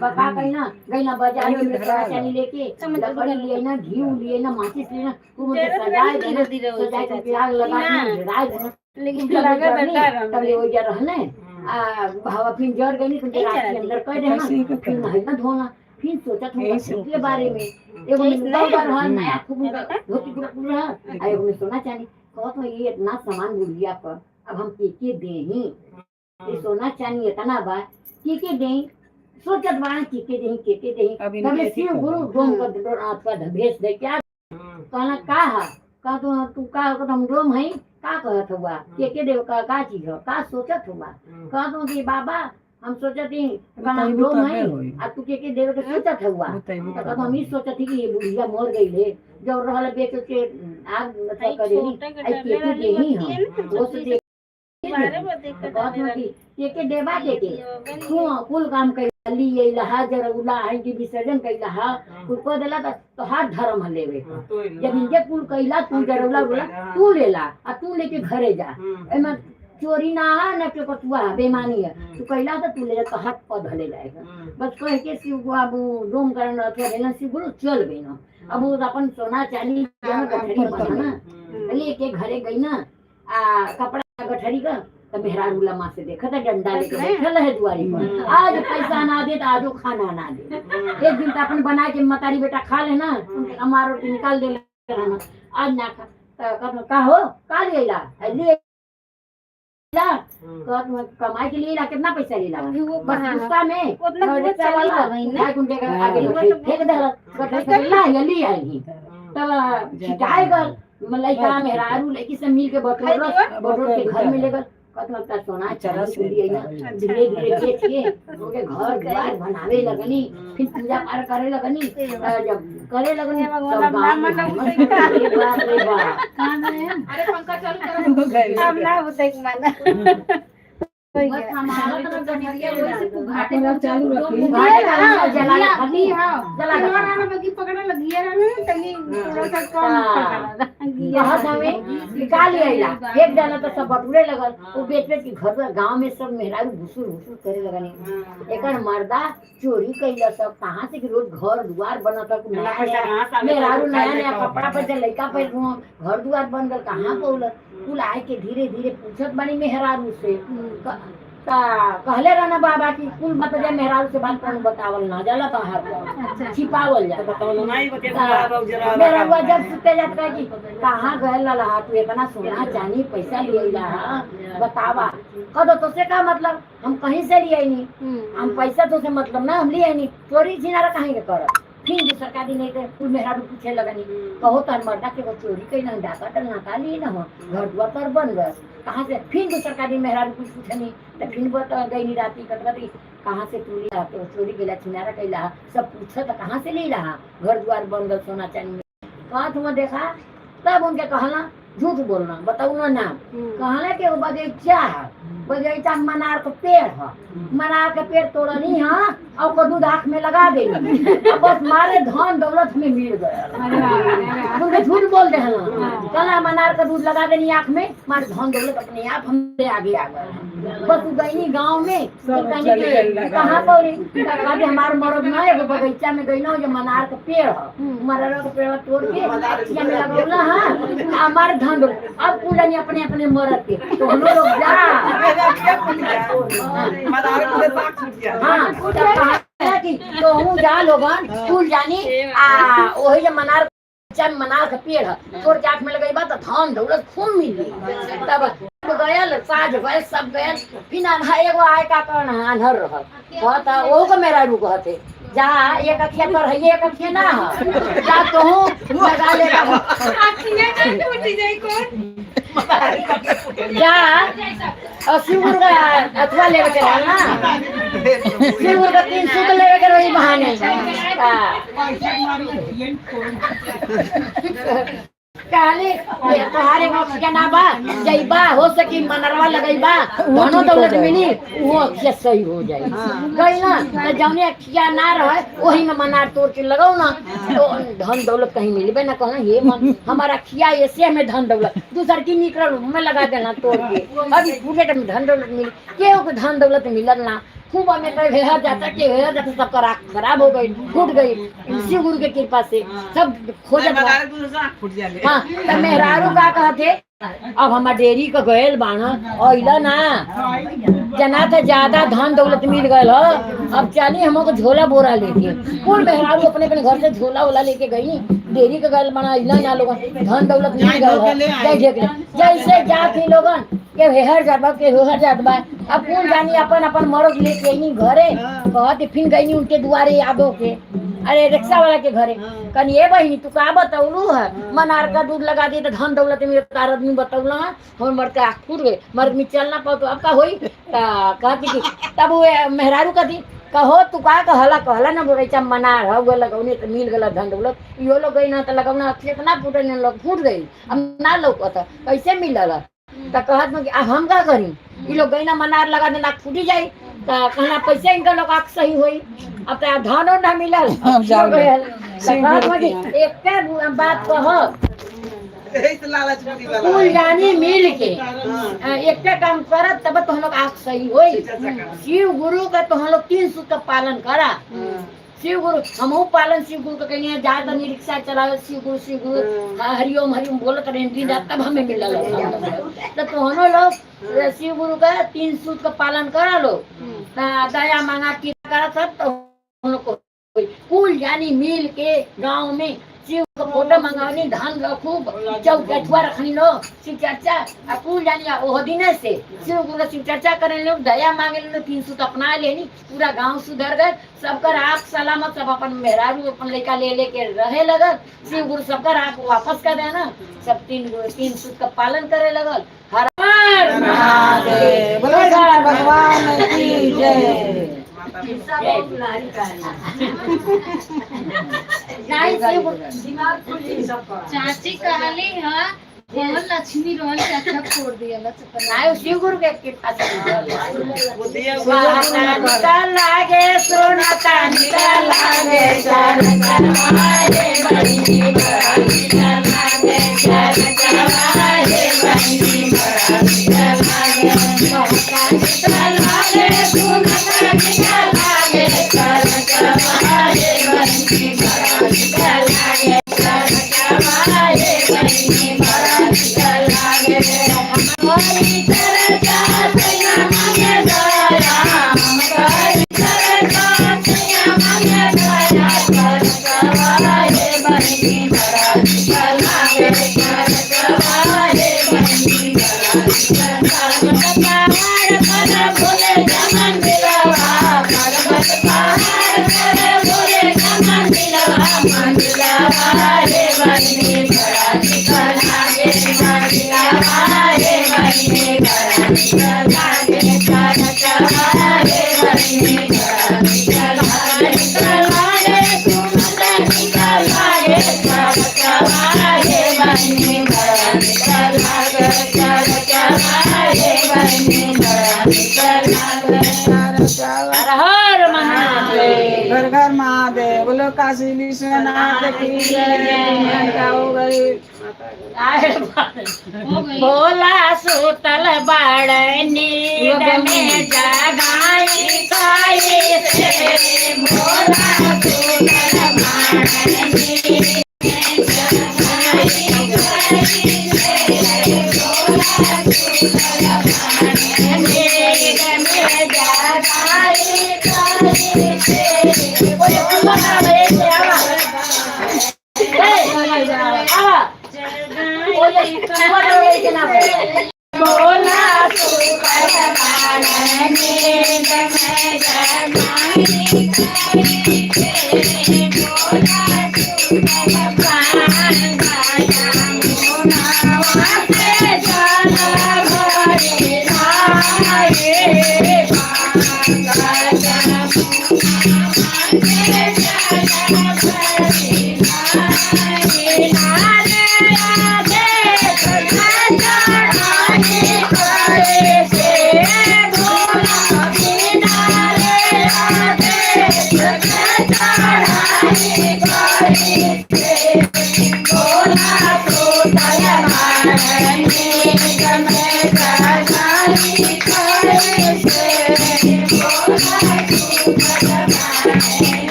बका कहिना गईना बाजार में चानी लेके लकड़ी लिए ना घी लिए ना माचिस लिए ना खूब सजाए देना सजाए के आग लगा के रात देना लेकिन लगा डर तब ले हो जा रहने भावा फिर जड़ गई तुमके रात के अंदर कह देना फिर नहीं ना धोना फिर सोचा था के बारे में एगो नौ बार है नया खूब धोती पूरा है एगो में सोना चांदी कहत हो ये इतना सामान बुढ़िया पर अब हम के दे ही ये सोना चांदी इतना बा के दे सोचत बा के दे तब शिव गुरु डोम कर दो आपका भेज दे क्या कहना का तू का हम डोम है का कहत हुआ के देव का चीज हो का सोचत हुआ कहत हूँ कि बाबा हम सोचती डोम है आ तू के देव के सोचत हुआ तो हम ही सोचती कि ये बुढ़िया मर गई है जो रहल बेच के आग मतलब करेली के दे ही हम वो सोचे के देवा के कुल काम कर लिए लहा जरूला है कि विसर्जन कैला हा कुल को देला तो हर धर्म लेवे जब इनके कुल कैला तू जरूला बोला तू लेला आ तू लेके घरे जा एमा चोरी ना है ना के कतुआ बेमानी है तू कैला तो तू ले जा तो हाथ पद ले जाएगा बस कह के शिव को अब डोम करन अथवा लेना शिव गुरु चल गई ना अब वो अपन सोना चांदी जमा गठरी बना लेके घरे गई ना कपड़ा गठरी का तो मेहरारूला माँ से देखा था डंडा लेके बैठल है दुआरी पर आज पैसा ना दे तो आजो खाना ना दे एक दिन तो अपन बना के मतारी बेटा खा लेना हमारो निकाल दे आज ना खा का हो का लेला कमाई के लिए कितना पैसा ले ला बस गुस्सा में फेंक दे तब शिकाय कर लड़का मेहरारू लड़की से मिल के बटोर के घर में लेकर कतना सोना चरस लिए ना धीरे धीरे बेच के उनके घर द्वार बनावे लगनी फिर पूजा पाठ करे लगनी जब करे लगनी तब अरे पंखा चालू करो अब ना होता एक माना बस हमारा तो घाटे आप चालू रखिए जला बगी पकड़ने लगी है ना तनी थोड़ा सा कम निकाल लिया एक डाला तो सब बटुरे लगल वो बेच के घर गांव में सब मेहरारू घुसुर घुसुर करे लगनी एकर मर्दा चोरी कैला सब कहाँ से रोज घर दुआर बनत मेहरारू नया नया कपड़ा पर लड़का पर घर दुआर बन गल कहाँ पौल कुल आए के धीरे धीरे पूछत बनी मेहरारू से कहले रहना बाबा की कुल मतलब मेहरारू से बात कौन बतावल ना जाला बाहर छिपावल जा मेहरारू जब सुते जात रहे कि कहाँ गए लहा तू इतना सोना चांदी पैसा लिए बतावा कदो तो से का मतलब हम कहीं से लिए नहीं हम पैसा तो से मतलब ना हम लिए नहीं चोरी छिनारा कहीं के कर फिर दूसरा का दिन नहीं कुल मेहरारू पूछे लगनी कहो तन मर्दा के वो चोरी कहीं ना डाका टल ना लिए ना हो घर द्वार पर बन गए कहाँ से फिर दूसरा का दिन मेहरारू कुछ पूछे नहीं तो फिर वो तो गई नहीं राती कटकती कहाँ से तू लिया तो चोरी कैला छिनारा कैला सब पूछा तो कहाँ से ले रहा घर द्वार बन गए सोना चांदी में कहा तुम देखा तब उनके कहना झूठ बोलना बताऊ ना नाम कहना के बगीचा है बगीचा मनार का पेड़ है मनार का पेड़ तोड़नी है और दूध आँख में लगा देनी बस मारे धन दौलत में मिल गया उनके झूठ बोल दे कहना मनार का दूध लगा देनी आँख में मारे धन दौलत अपने आप हमसे आगे आ गए बस गई गाँव में कहाँ पर हमारे मरद में एगो बगीचा में गई ना जो मनार का पेड़ है मनार का पेड़ तोड़ के लगौला है हमारे धन अब पूजनी अपने अपने मरद के तो हम लोग जा तो हूँ जा लोगन फूल जानी वही जो मनार मनार का पेड़ है तोड़ के आँख में लगाई बात धन दौलत खूब मिली तब गयल साज गए सब गए फिर एगो आए का आन्हर रहल कहता वो को मेरा रू कहते जा एक अखिया पर है एक अखिया ना है जा तो हूँ लगा ले जा और शिवगुरु का अथवा लेवे के ना शिवगुरु का 3 सूत लेवे के वही बहाने कहले तोहारे अखिया ना बा जइबा हो सकी मनरवा लगइबा धनो दौलत मिली वो अखिया सही हो जाई गई ना तो जौने अखिया ना रहे वही में मनार तोड़ के लगाओ ना तो धन दौलत कहीं मिलबे ना कहना ये मन हमारा अखिया ऐसे में धन दौलत दूसर की निकल में लगा देना तोड़ के अभी पूरे में धन दौलत मिली केहू के धन दौलत मिलल ना खूब हमें कहीं भेजा जाता कि भेजा जाता सबका राख खराब हो गई फूट गई शिव गुरु के कृपा से सब खोजत हाँ तो मेहरारू का कहते अब हमार डेरी का गयल बाना अइला ना जना तो ज्यादा धन दौलत मिल गयल हो अब चली हमको झोला बोरा लेके कुल मेहरारू अपने अपने घर से झोला वोला लेके गई डेरी का गयल बाना अइला ना लोगन धन दौलत मिल गयल जैसे जाके लोगन के हेहर जात बा के हेहर जात बा अब कौन जानी अपन अपन मर्द लेके आई घरे कहते फिर गई उनके दुआरे यादों के अरे रिक्शा वाला के घरे कन ये बहनी तू का बतौलू है मनार का दूध लगा दिए तो धन दौलत मेरे तार आदमी बतौला है हम मर्द का फूट गए मर्द में चलना पाओ तो अब का होई कहती तब वो मेहरारू का दी कहो तू का कहला ना बोले मनार हो गए लगौने तो मिल गला धन दौलत यो लोग गई ना तो लगौना अखिले तो ना फूटे लोग फूट गई अब ना लौकता कैसे मिलल तो कहत में अब हम का करी ये लोग गई ना मनार लगा देना फूटी जाई तो कहना पैसे इनका लोग आँख सही हुई अब तो धनो ना मिलल एक बात कह कुल जानी मिल के एक काम करत तब तो हम लोग आँख सही होई शिव गुरु का तो हम लोग 3 सूत्र का पालन करा शिव गुरु हमहू पालन शिव गुरु का कहीं ज्यादा रिक्शा चलावे शिव गुरु हरिओम हरिओम बोलत रहे दिन रात तब हमें मिलल तो हम लोग शिव गुरु का 3 सूत्र का पालन करा लो दया मांगा की करा सब तो हम लोग को कुल यानी मिल के गाँव में शिव का फोटो मंगावनी धान खूब चौकठुआ रखनी लो शिव चर्चा कुल जानी वो दिन से शिव गुरु का शिव चर्चा करे लोग दया मांगे लो 3 सूत्र अपना लेनी पूरा गांव सुधर गए सबका राख सलामत सब अपन मेहरारू अपन लड़का ले लेके रहे लगल शिव गुरु सबका राख वापस कर देना सब 3 सूत्र का पालन करे लगल हर हर महादेव बोलो भगवान की जय चाची कहली है लक्ष्मी रोल अच्छा छोड़ दिया शिव गुरु के पास लागे सोना घर घर महादेव बोलो काशी विश्वनाथ की जय हो गई भोला सुतल बाड़नी में जगाई काई से भोला सुतल बाड़नी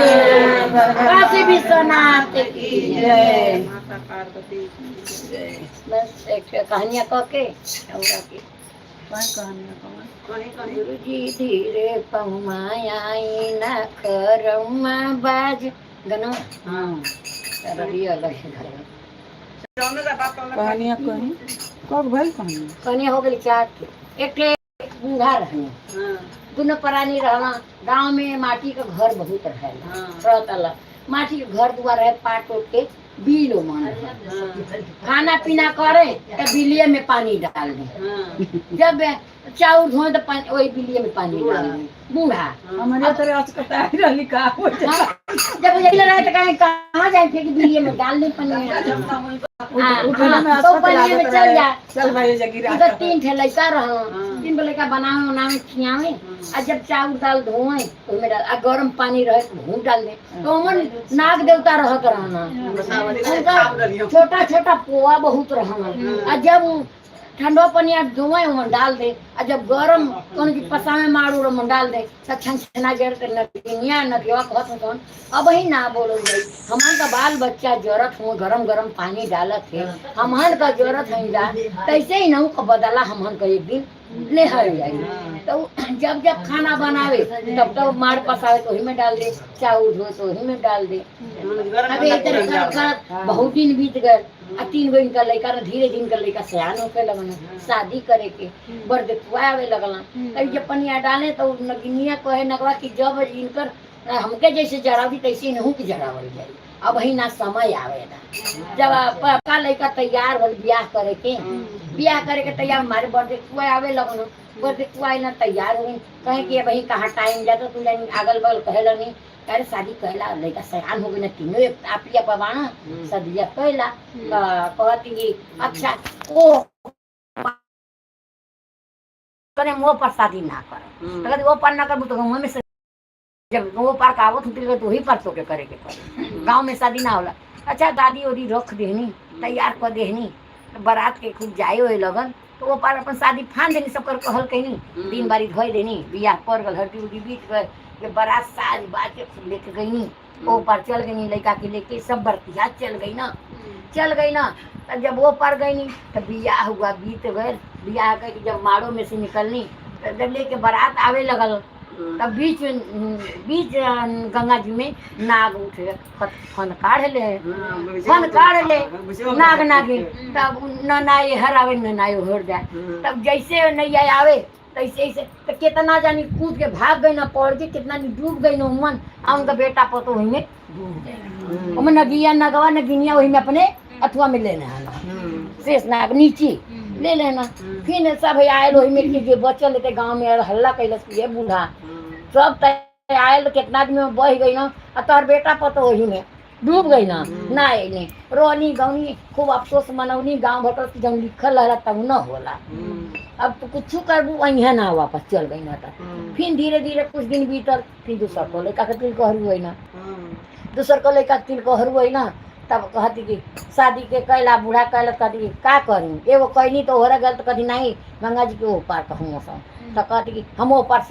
काशी विश्वनाथ की जय। बस एक कहानियाँ कह के गुरु जी धीरे पहुमाई न करम बाज गनो कहानियाँ कहीं कब भाई कहानियाँ हो गई चार एक बूढ़ा रहने दोनों प्राणी रहना गांव में माटी का घर बहुत रहला माटी के घर दुआर है पाट उठ के बिलो मन खाना पीना करे तो बिलिये में पानी डाल दे जब चाउर धोए तो वही बिलिये में पानी डाल दे बूढ़ा हमारे तरह आज का तैयारी रही का जब रहे तो कहीं कहाँ जाए फिर बिलिये में डाल दे पानी तो पानी में चल जा चल भाई जगीरा इधर तीन ठे लड़का रहा तीन गो लड़का बनावे उनावे खियावे और जब चाउर दाल धोए उसमें डाल गरम पानी रहे तो भून डाल दे तो हमन नाग देवता रहत रहना उनका छोटा छोटा पोआ बहुत रहना और जब ठंडो पनिया धोए उमन डाल दे और जब गरम कौन की पसावे मारू उमन डाल दे सब छना जर के नकिया नकिया कहत कौन अब ही ना बोलो भाई हमन का बाल बच्चा जरूरत हो गरम गरम पानी डालत है हमन का जरूरत है जा तैसे ही नहु का बदला हमन का एक दिन ले हर जाई तो जब जब खाना बनावे तब तब मार पसावे तो ही में डाल दे चाउर धो तो ही में डाल दे अबे इधर कर बहुत दिन बीत गए आ 3 गो इनका लड़का धीरे धीरे इनका लड़का सयान होके लगन शादी करे के बर देखुआ आवे लगला तब जब पनिया डाले तो नगिनिया कहे नगवा कि जब इनकर हमके जैसे जरावी तैसे नहू की जरावल जाई अब ही ना समय आवेगा जब का लड़का तैयार हो ब्याह करे के तैयार हमारे बर देखुआ आवे लगन बर देखुआ ना तैयार हो कहे कि अब ही कहाँ टाइम जाता तू अगल बगल कहेला नहीं अरे शादी कहला लड़का सयान हो गई ना तीनों एक आपिया पवाना सदिया कहला कहती कि अच्छा ओ करे मुँह पर शादी ना कर अगर वो पर ना कर तो गाँव में जब वो पार का आवत होती तो वही पर तो के करे के पड़े गाँव में शादी ना होला अच्छा दादी ओदी रख देनी तैयार कर देनी बारात के खूब जाए हुए लगन तो वो पार अपन शादी फान देनी सब कर कहल कहीं दिन बारी धोई देनी बियाह पर गल हरदी उर्दी बीत गए कि बारात साज बाज के खूब लेके गई नी वो पार चल गई लड़का के लेके सब बरतिया चल गई ना तब जब वो पर गई नी तब बियाह हुआ बीत गए बियाह कर जब माड़ो में से निकलनी जब लेके बारात आवे लगल तब बीच गंगा जी में नाग उठे फन काढ़ ले नाग नागिन तब न नाये हरावे न नाये हर जाए तब जैसे नैया आवे तैसे ऐसे तो कितना जानी कूद के भाग गई ना पड़ के कितना नी डूब गई ना उमन आ उनका बेटा पतो वही में डूब गए उमन नगिया नगवा नगिनिया वही में अपने अथवा में लेना है शेष नाग नीचे ले लेना फिर सब आयल वही में के जो बचल लेते गाँव में हल्ला कैलस ये बूढ़ा सब आयल कितना आदमी में बह गई ना और तोहर बेटा पतो वही में डूब गई ना ना अने रोनी गौनी खूब अफसोस मनौनी गाँव भर जब लिखल रहा तब न होला अब तो कुछ करबू वहीं ना वापस चल गई ना तब फिर धीरे धीरे कुछ दिन बीतल फिर दूसर को लड़का के तिल कहरू हुई ना दूसर को लड़का तिल कहरू हुई ना तब कहती कि शादी के कैला बूढ़ा कैला कहती का करूँ एगो कहनी तो हो रहा गल तो कहती नहीं गंगा जी के ऊपर कहूँ तो कहती कि हम ऊपर